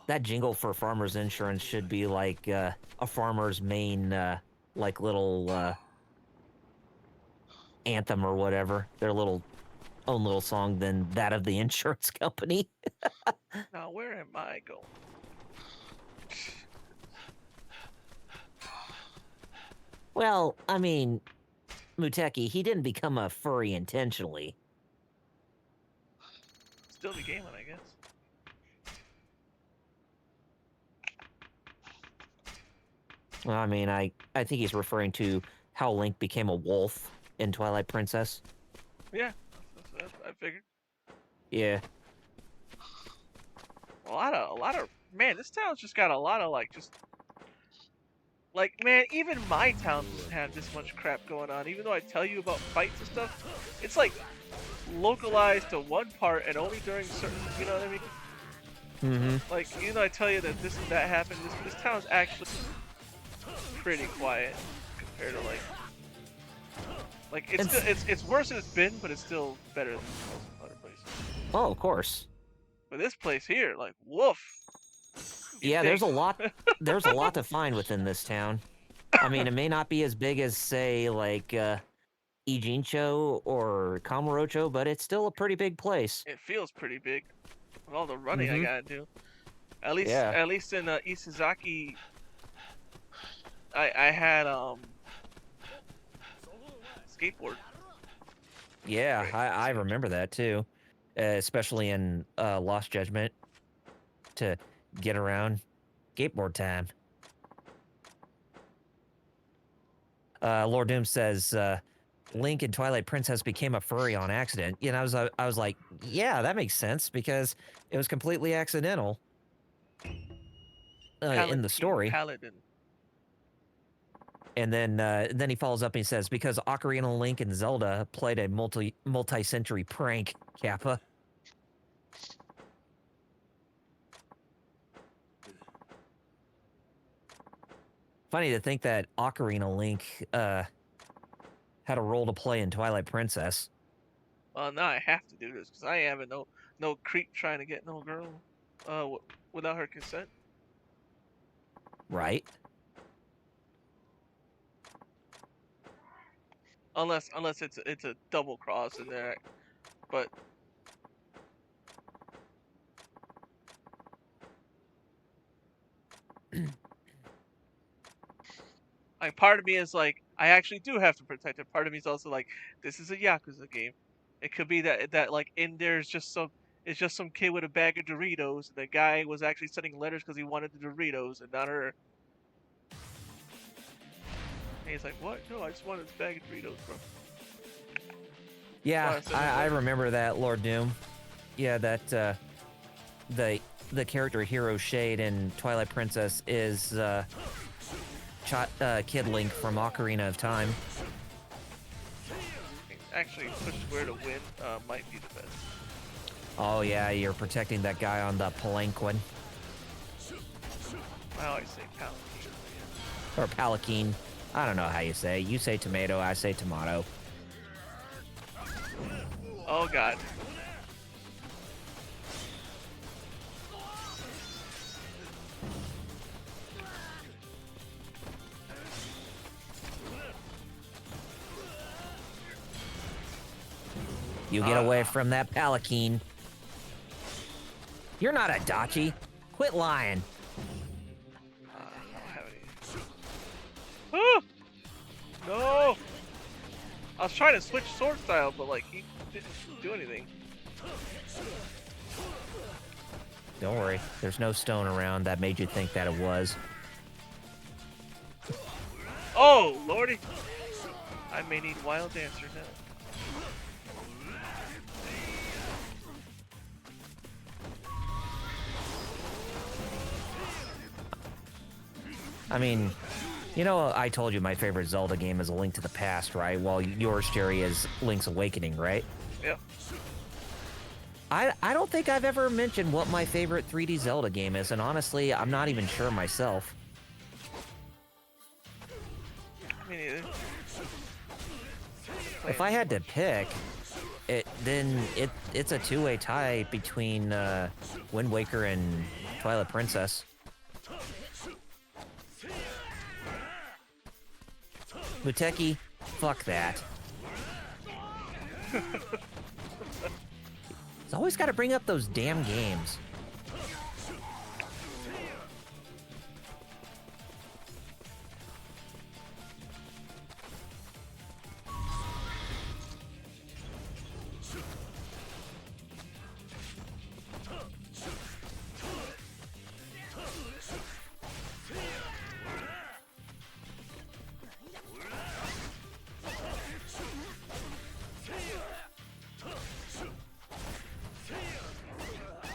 That jingle for farmers insurance should be like a farmer's main like little anthem or whatever. Their little own little song than that of the insurance company. Now where am I going? Well, I mean, Muteki, he didn't become a furry intentionally. Still be gaming, I guess. Well, I mean, I think he's referring to how Link became a wolf in Twilight Princess. Yeah, that's I figured. Yeah. A lot of man. This town's just got a lot of like just. Like, man, even my town doesn't have this much crap going on. Even though I tell you about fights and stuff, it's like localized to one part and only during certain, you know what I mean? Mm-hmm. Like, even though I tell you that this and that happened, this town's actually pretty quiet compared to like it's worse than it's been, but it's still better than most other places. Oh, of course. But this place here, like, woof. Yeah, there's a lot. There's a lot to find within this town. I mean, it may not be as big as, say, like Ijincho or Kamurocho, but it's still a pretty big place. It feels pretty big with all the running I Mhm. gotta do. At least, Yeah. at least in Isazaki, I had skateboard. Yeah, I remember that too, especially in Lost Judgment to get around. Skateboard time. Lord Doom says Link in Twilight Princess became a furry on accident. You know, I was like, yeah, that makes sense because it was completely accidental in the story. Paladin. And then he follows up and he says, because Ocarina of Link and Zelda played a multi-century prank, Kappa. Funny to think that Ocarina of Link had a role to play in Twilight Princess. Well, now I have to do this because I ain't having no creep trying to get no girl without her consent. Right? Unless it's a double cross in there, but like part of me is like I actually do have to protect her. Part of me is also like this is a Yakuza game. It could be that like in there's just some kid with a bag of Doritos and the guy was actually sending letters because he wanted the Doritos and not her. And he's like, what? No, I just wanted this bag of Doritos, bro. Yeah, Well, I remember that, Lord Doom. Yeah, that the character Hero Shade in Twilight Princess is Kid Link from Ocarina of Time. Actually, push square to win might be the best. Oh yeah, you're protecting that guy on the palanquin. I always say Paladin. Or palanquin. I don't know how you say it. You say tomato, I say tomato. Oh god. You get away from that palanquin. You're not a Dachi. Quit lying. I don't have any. Ah! No! I was trying to switch sword style, but like he didn't do anything. Don't worry, there's no stone around that made you think that it was. Oh lordy! I may need wild dancer now. I mean, you know, I told you my favorite Zelda game is A Link to the Past, right? While yours, Jerry, is Link's Awakening, right? Yep. I don't think I've ever mentioned what my favorite 3D Zelda game is, and honestly, I'm not even sure myself. Me neither. If I had to pick, it's a two-way tie between Wind Waker and Twilight Princess. Muteki, fuck that. He's always got to bring up those damn games.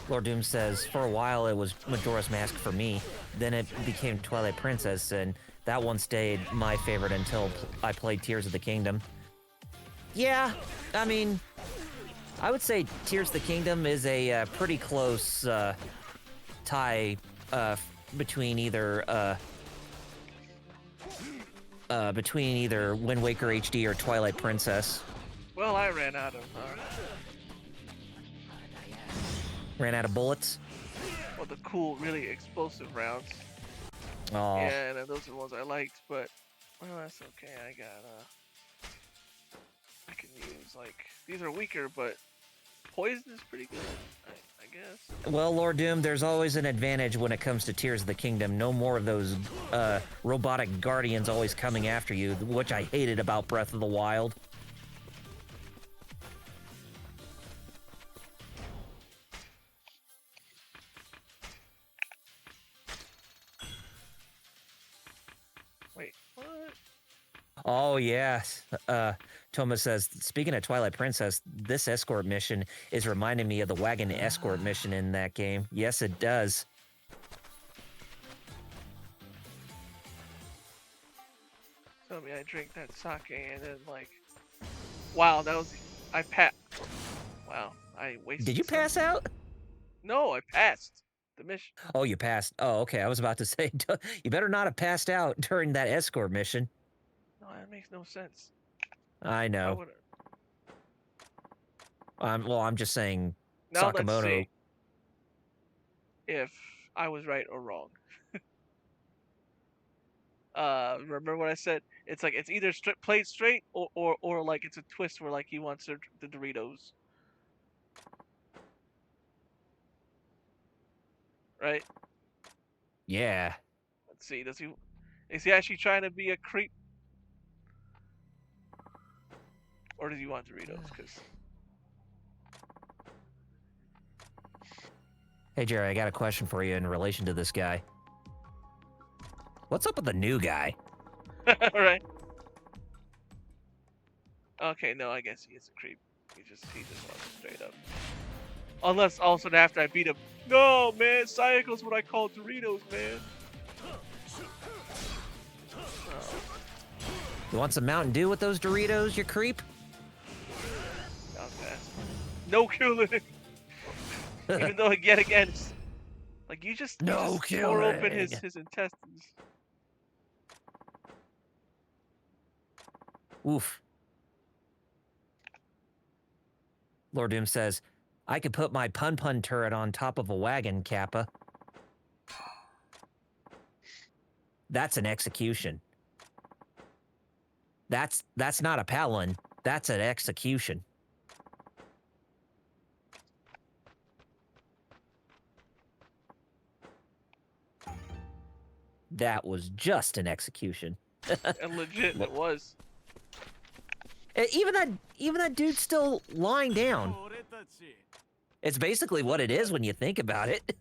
Lord Doom says, for a while it was Majora's Mask for me, then it became Twilight Princess, and that one stayed my favorite until I played Tears of the Kingdom. Yeah, I mean, I would say Tears of the Kingdom is a pretty close tie between either Wind Waker HD or Twilight Princess. Well, I ran out of bullets. well, the cool, really explosive rounds. Oh. Yeah, and those are the ones I liked, but well, that's okay. I can use like these are weaker, but poison is pretty good. I guess. Well, Lord Doom, there's always an advantage when it comes to Tears of the Kingdom. No more of those robotic guardians always coming after you, which I hated about Breath of the Wild. Wait, what? Oh, yes. Thomas says, speaking of Twilight Princess, this escort mission is reminding me of the wagon escort mission in that game. Yes, it does. Tell me I drink that sake and then like, wow, that was Wow, I wasted. Did you pass out? No, I passed the mission. Oh, you passed. Oh, okay. I was about to say, you better not have passed out during that escort mission. No, that makes no sense. I know. Well, I'm just saying, Now let's Sakamoto. see if I was right or wrong. Remember what I said? It's like it's either played straight or like it's a twist where like he wants the Doritos. Right? Yeah. Let's see. Is he actually trying to be a creep? Or does he want Doritos? Hey, Jerry, I got a question for you in relation to this guy. What's up with the new guy? Right. Okay, no, I guess he is a creep. He just wants it straight up. Unless also after I beat him, no man, Sayako's what I call Doritos, man. Oh. You want some Mountain Dew with those Doritos, you creep? Okay. No killing. Even though yet again, it's, like you just tore open his intestines. Oof. Lord Doom says, I could put my pun turret on top of a wagon, Kappa. That's an execution. That's not a Palin. That's an execution. That was just an execution. And legit, it was. Even that dude's still lying down. It's basically what it is when you think about it.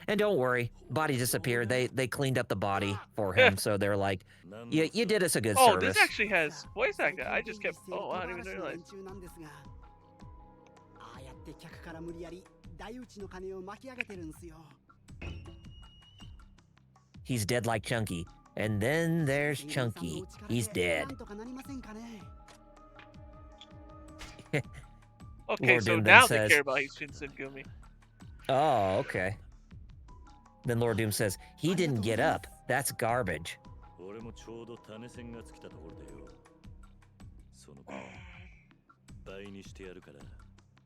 And don't worry, body disappeared. They cleaned up the body for him, so they're like, you did us a good service. Oh, this actually has voice acting. I just kept. Oh, I didn't even realize. He's dead like Chunky. And then there's Chunky. He's dead. Okay, Lord so Doom now says, they care about Ishin Gumi. Oh, okay. Then Lord Doom says, he didn't get up. That's garbage. 俺もちょうど種線が尽きたところでよ。その子倍にしてやるから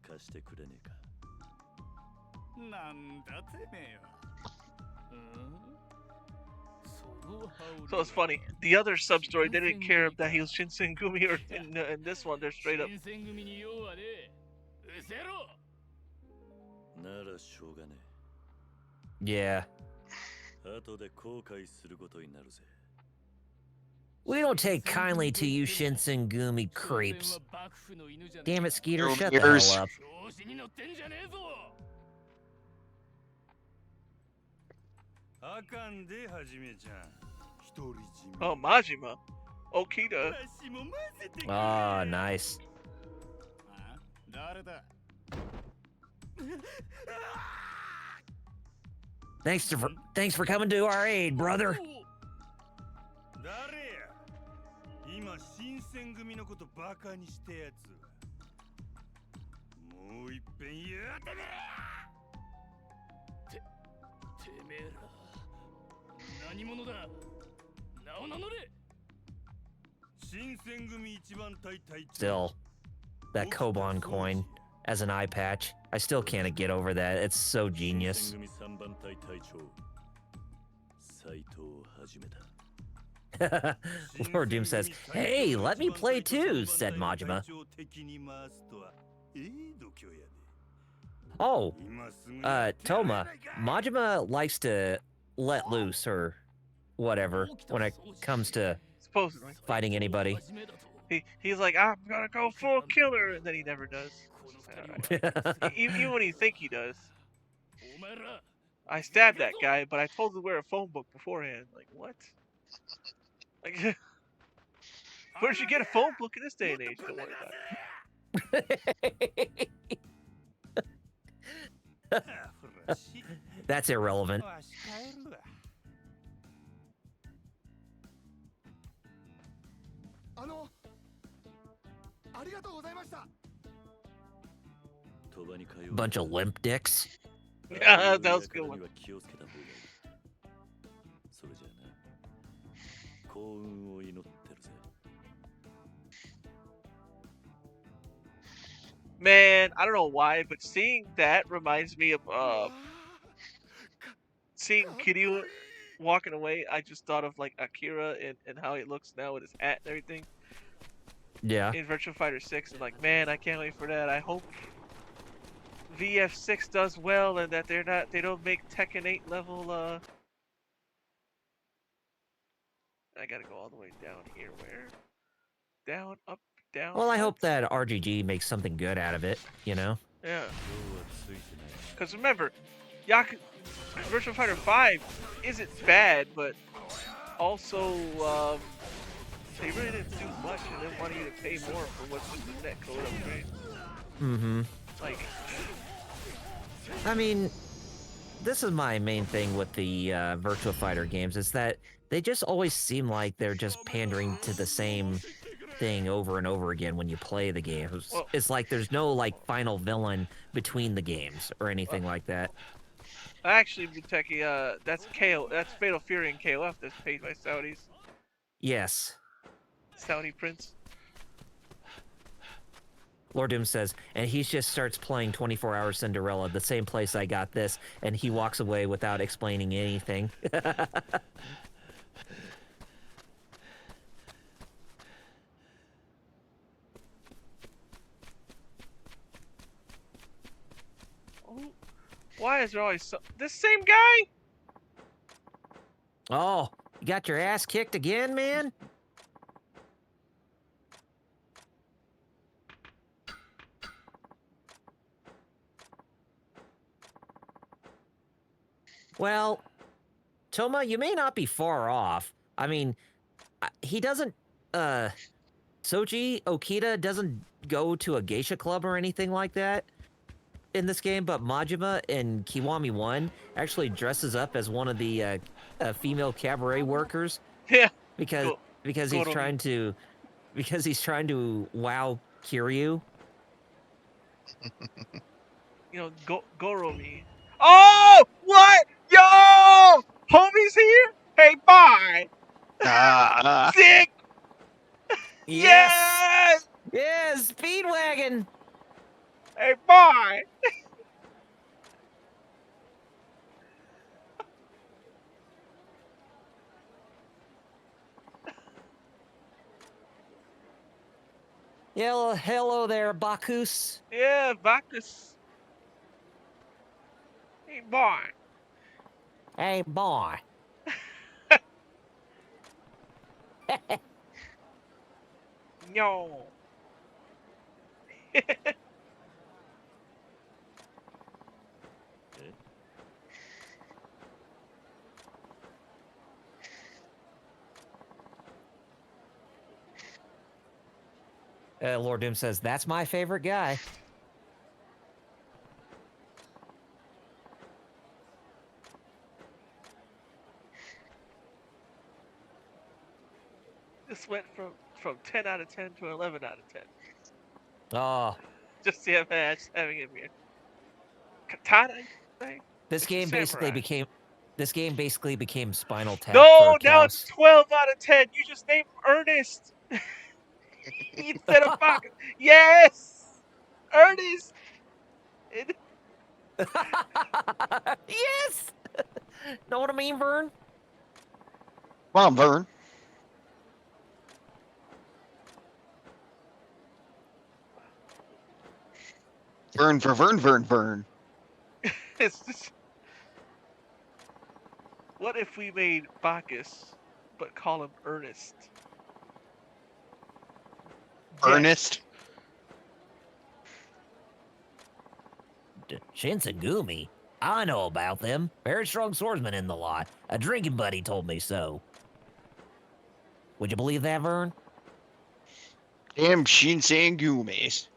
貸してくれねえか。なんだてめえは。So it's funny. The other sub story, they didn't care that he was Shinsengumi, or in this one, they're straight up. ならしょうがね Yeah. え。後で後悔することになるぜ。 We don't take kindly to you Shinsengumi creeps. Damn it, Skeeter, shut the Ears. hell up. Oh, Majima. Okita. Ah, nice. Thanks for coming to our aid, brother. 誰や今新選組のことバカにしたやつもういっぺん言うてみれてめえら何者だ名を名乗れ新選組一番隊隊長 Still, that Koban coin as an eye patch. I still can't get over that. It's so genius. 新選組三番隊隊長斉藤を始めた Lord Doom says, hey, let me play too, said Majima. Oh, Toma, Majima likes to let loose or whatever when it comes to Supposedly. fighting anybody. He's like, I'm gonna go full killer, and then he never does. Alright. Even when you think he does. I stabbed that guy, but I told him to wear a phone book beforehand. Like, what? Like, where'd you get a phone book in this day and age? Don't worry about it. That's irrelevant. ありがとうございました。 Bunch of limp dicks. Yeah, that was a good one. それじゃあな幸運を祈ってるぜ Man, I don't know why, but seeing that reminds me of seeing Kiryu walking away. I just thought of like Akira and how he looks now with his hat and everything. Yeah. In Virtua Fighter 6, and like, man, I can't wait for that. I hope VF6 does well and that they don't make Tekken 8 level I gotta go all the way down here. Where? Down, up, down. Well, I up. hope that RGG makes something good out of it, you know? Yeah. Because remember, Virtua Fighter 5 isn't bad, but also they really didn't do much, and they wanted you to pay more for what's with the net code upgrade. Mm-hmm. Like, I mean, this is my main thing with the Virtua Fighter games, is that they just always seem like they're just pandering to the same thing over and over again when you play the games. Well, it's like there's no like final villain between the games or anything like that. actually, Buteki, that's Fatal Fury and KOF that's paid by Saudis. Yes. Saudi Prince. Lord Doom says, and he just starts playing 24-Hour Cinderella, the same place I got this, and he walks away without explaining anything. Why is there always this same guy? Oh, you got your ass kicked again, man? Well, Toma, you may not be far off. I mean, he doesn't, Soji Okita doesn't go to a geisha club or anything like that in this game, but Majima in Kiwami 1 actually dresses up as one of the female cabaret workers. Yeah. Because he's trying to wow Kiryu. You know, Goromi. Oh, what? Yo! Sick! Yes! Yes! Yes! Speedwagon! Hey, boy! Hello there, Bacchus. Yeah, Bacchus. Hey, boy. Hey, boy. No. Lord Doom says, that's my favorite guy. This went from 10 out of 10 to 11 out of 10. Oh, Just having him here. Katana, you say? this Mr. game basically Samurai. became... This game basically became Spinal Tap No, for now it's cows. 12 out of 10. You just named Ernest instead of Bacchus. Yes! Ernest! It- Yes! Know what I mean, Vern? Come on, Vern. Vern for Vern. it's just. What if we made Bacchus, but call him Ernest? Yes. Ernest. Shinsengumi? I know about them. Very strong swordsman in the lot. A drinking buddy told me so. Would you believe that, Vern? Damn Shinsengumes.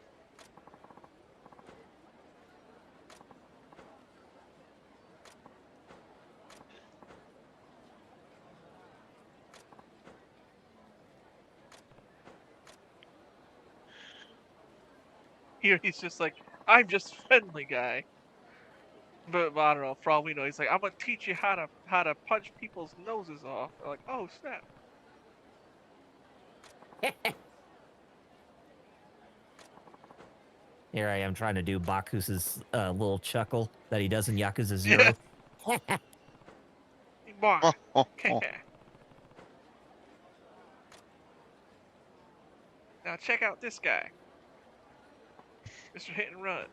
Here he's just like, I'm just friendly guy. But I don't know. For all we know, he's like, I'm gonna teach you how to punch people's noses off. They're like, oh snap! Here I am trying to do Bacchus's little chuckle that he does in Yakuza 0. Yeah. Boy. Now check out this guy, Mr. Hit and Run.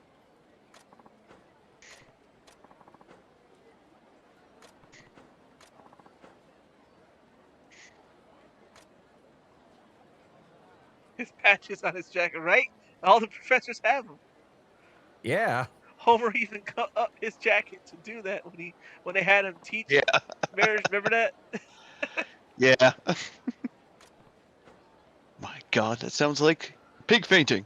His patches on his jacket, right? All the professors have them. Yeah. Homer even cut up his jacket to do that when they had him teach Yeah. marriage. Remember that? Yeah. My God, that sounds like pig fainting.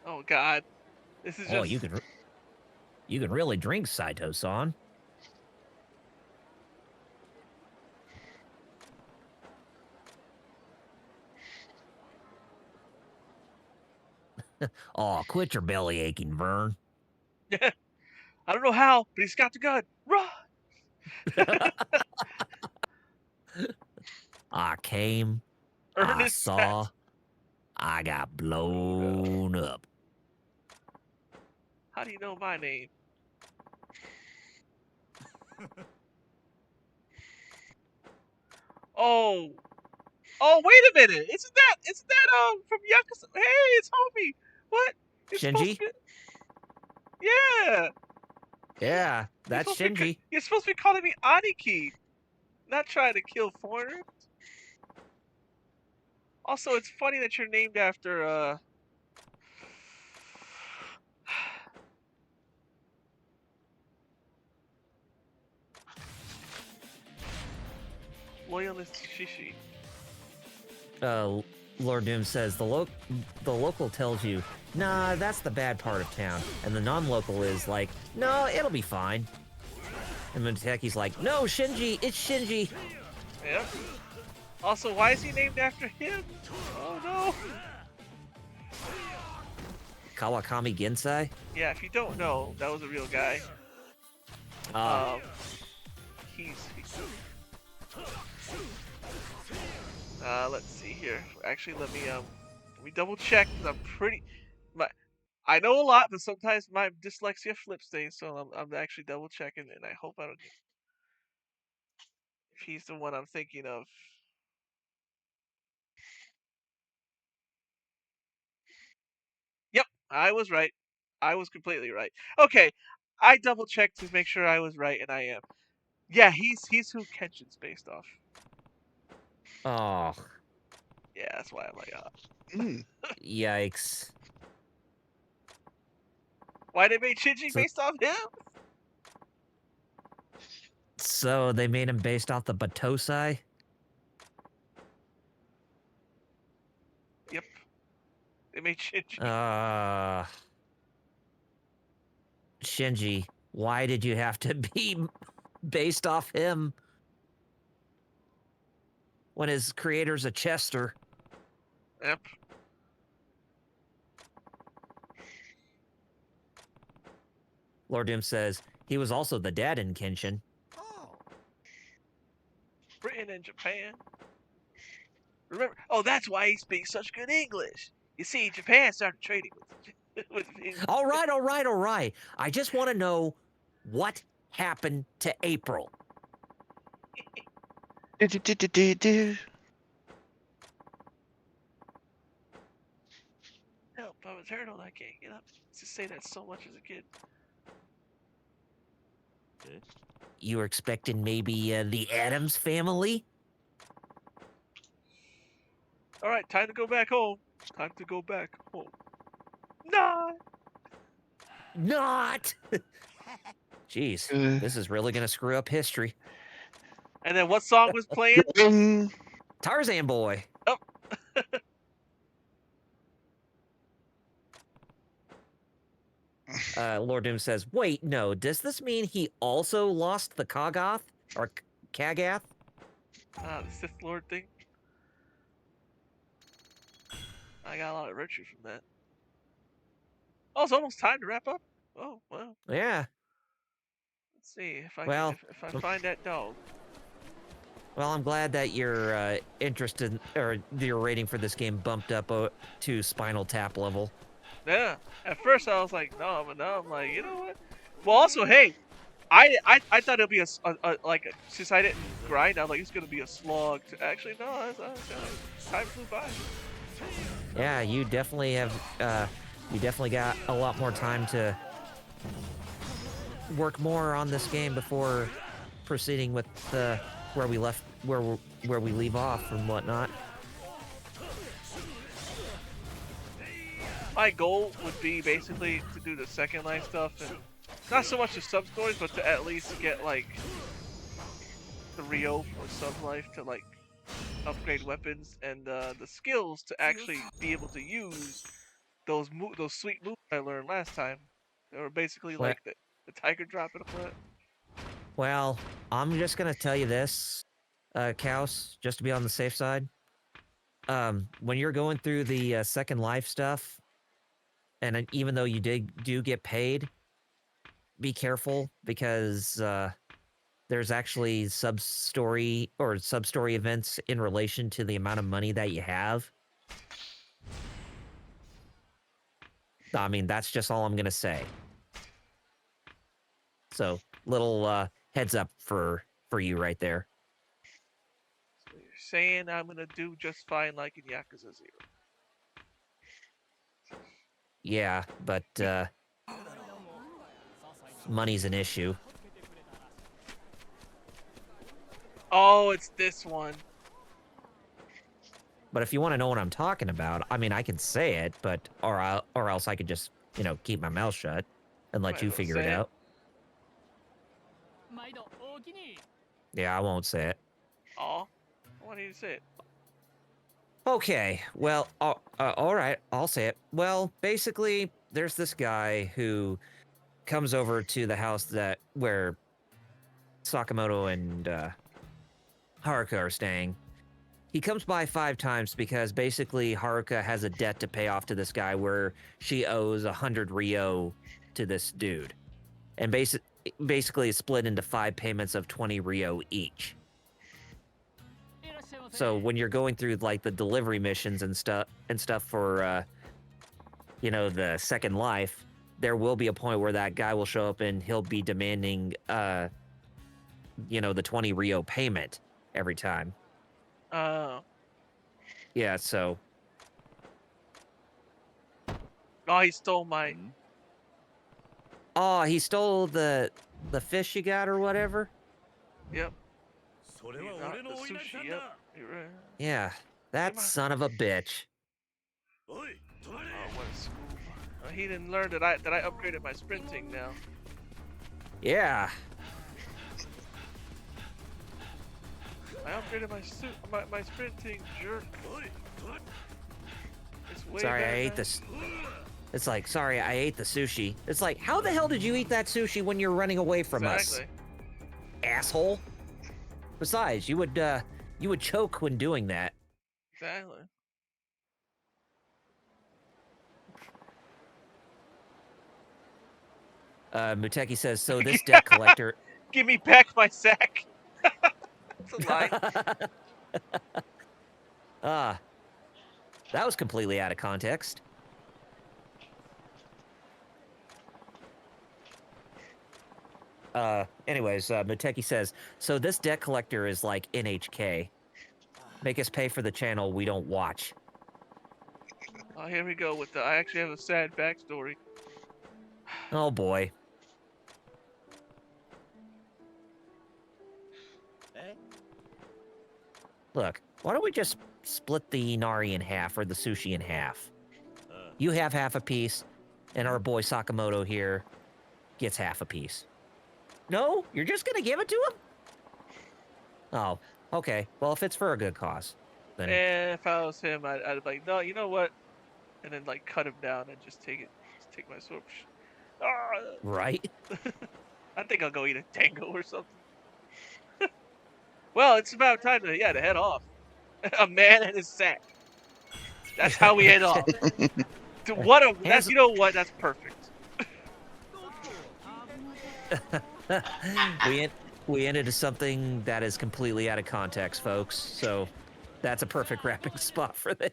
Oh God, this is just. Oh, you can really drink, Saito-san. Oh, quit your belly aching, Vern. I don't know how, but he's got the gun. Run! I came, I Ernest saw, I got blown up. How do you know my name? Oh, wait a minute! Isn't that from Yakuza? Hey, it's homie. What? It's supposed Shinji? to be. Yeah. Yeah, that's You're supposed to be Shinji. You're supposed to be calling me Aniki, not trying to kill foreigners. Also, it's funny that you're named after Loyalist Shishi. Lord Doom says the local tells you, nah, that's the bad part of town, and the non-local is like, no, it'll be fine. And Mutaki's like, no, Shinji, it's Shinji. Yep. Also, why is he named after him? Oh no. Kawakami Gensai? Yeah, if you don't know, that was a real guy. Ah, He's let's see here. Actually, let me double check because I'm pretty. My, I know a lot, but sometimes my dyslexia flips things, so I'm actually double checking, and I hope I don't get. If he's the one I'm thinking of. Yep, I was right. I was completely right. Okay, I double checked to make sure I was right, and I am. Yeah, he's who Kenshin's based off. oh, Yeah, that's why I'm like, Mm. yikes. why they made Shinji So, based off him? so they made him based off the Batosai? Yep, they made Shinji. Shinji, why did you have to be based off him when his creator's a Chester? Yep. Lord Doom says he was also the dad in Kenshin. Britain and Japan. Remember? Oh, that's why he speaks such good English. You see, Japan started trading with All right. I just want to know what happened to April. Do-do-do-do-do-do. Help! I'm a turtle. I can't get up. I used to say that so much as a kid. You were expecting maybe the Adams family? All right, time to go back home. Time to go back home. Nah. Not! Jeez, Uh, this is really gonna screw up history. And then what song was playing? Ding. Tarzan boy. Oh. Lord Doom says, wait, no, does this mean he also lost the Kagath? Or Kagath? The Sith Lord thing. I got a lot of virtue from that. Oh, it's almost time to wrap up. Oh, well. Yeah. Let's see if I can Well, if I find that dog. well, I'm glad that your interested or your rating for this game bumped up to Spinal Tap level. Yeah. At first I was like, no, but now I'm like, you know what? Well, also, hey, I thought it'd be like since I didn't grind, I was like it's gonna be a slog. Actually, no, time flew by. Yeah, you definitely have. You definitely got a lot more time to work more on this game before proceeding with where we left, where we leave off and whatnot. My goal would be basically to do the second life stuff and not so much the sub stories, but to at least get like the Rio or sub life to like upgrade weapons and the skills to actually be able to use those sweet moves I learned last time. They were basically Well, like the tiger drop in a foot. well, I'm just gonna tell you this, Kaus, just to be on the safe side. When you're going through the second life stuff, and even though you do get paid, be careful because there's actually sub-story events in relation to the amount of money that you have. I mean, that's just all I'm gonna say. So, little heads up for you right there. So you're saying I'm gonna do just fine like in Yakuza 0. Yeah, but money's an issue. Oh, it's this one. But if you want to know what I'm talking about, I mean, I can say it, but or else I could just keep my mouth shut and let Might you as well figure it say it. out. Yeah, I won't say it. Aw, I want you to say it. Okay, well, all right, I'll say it. Well, basically, there's this guy who comes over to the house where Sakamoto and Haruka are staying. He comes by 5 times because basically Haruka has a debt to pay off to this guy where she owes 100 Rio to this dude. And basically it's split into 5 payments of 20 Rio each. So when you're going through like the delivery missions and stuff for the second life, there will be a point where that guy will show up and he'll be demanding the 20 Rio payment every time. Oh. Yeah, so Oh, he stole my. oh, he stole the fish you got or whatever? Yep. それは Not 俺 the のお稲荷さ sushi. ん Yep. だ You're right. Yeah, that Come on. son of a bitch. おい止まれ Oh, what a scoob. He didn't learn that I upgraded my sprinting now. Yeah. I upgraded my sprinting, jerk. おい止まれ It's way Sorry, I better ate now. this. It's like, sorry, I ate the sushi. It's like, how the hell did you eat that sushi when you're running away from Exactly. us, asshole? Besides, you would choke when doing that. Exactly. Muteki says, so this debt collector. Give me back my sack. It's a lie. That was completely out of context. Anyways, Muteki says, so this debt collector is like NHK. Make us pay for the channel we don't watch. Oh, here we go with the. I actually have a sad backstory. Oh boy. Look, why don't we just split the inari in half or the sushi in half? You have half a piece, and our boy Sakamoto here gets half a piece. No? You're just gonna give it to him? Oh, okay. Well, if it's for a good cause, then And if I was him, I'd be like, no, you know what? And then like cut him down and just take my sword. Ah! right? I think I'll go eat a tango or something. Well, it's about time to head off. A man and his sack. That's how we head off. That's you know what? That's perfect. we ended to something that is completely out of context, folks. So that's a perfect wrapping spot for this.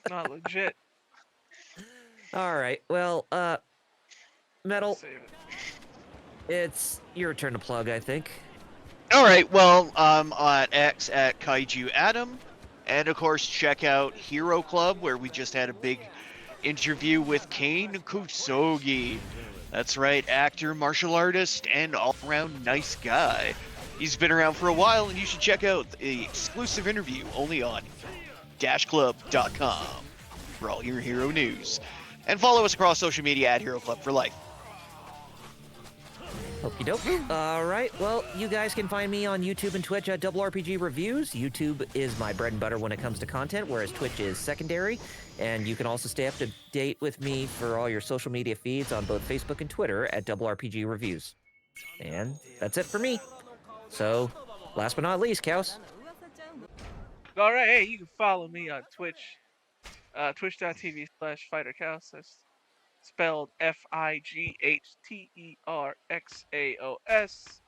Not legit. All right. Well, Metal, Save it. it's your turn to plug, I think. All right, well, I'm at X at Kaiju Adam, and of course check out Hero Club, where we just had a big interview with Kane Kusogi. That's right, actor, martial artist, and all-around nice guy. He's been around for a while, and you should check out the exclusive interview only on dashclub.com for all your hero news. And follow us across social media at Hero Club for life. Okie doke. All right. Well, you guys can find me on YouTube and Twitch at Double RPG Reviews. YouTube is my bread and butter when it comes to content, whereas Twitch is secondary. And you can also stay up to date with me for all your social media feeds on both Facebook and Twitter at Double RPG Reviews. And that's it for me. So, last but not least, Kaos. All right, hey, you can follow me on Twitch, twitch.tv/fighterchaos. That's spelled FIGHTERXAOS.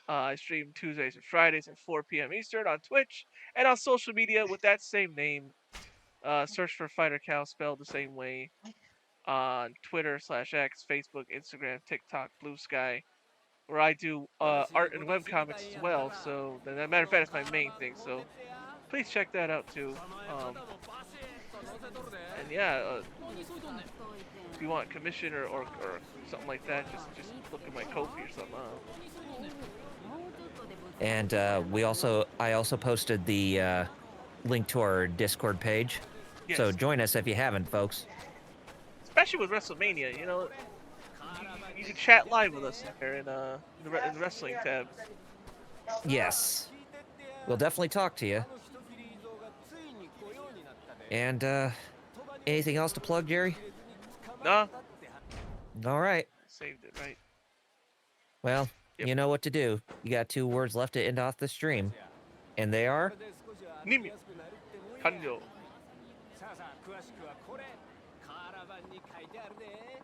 I stream Tuesdays and Fridays at 4 p.m. Eastern on Twitch and on social media with that same name. Search for Fighter Cow spelled the same way on Twitter/X, Facebook, Instagram, TikTok, Blue Sky, where I do art and webcomics as well. So, as a matter of fact, that's my main thing. So, please check that out too. And yeah, if you want commission or something like that, just look at my Ko-fi or something. And I also posted the link to our Discord page. Yes. So join us if you haven't, folks. Especially with WrestleMania, you can chat live with us in there in the wrestling tab. Yes. We'll definitely talk to you. And, anything else to plug, Jerry? No, All right. saved it right. Well, Yep. you know what to do. You got 2 words left to end off the stream. And they are? 2名完了。さあさあ詳しくはこれカーラバンに書いてあるで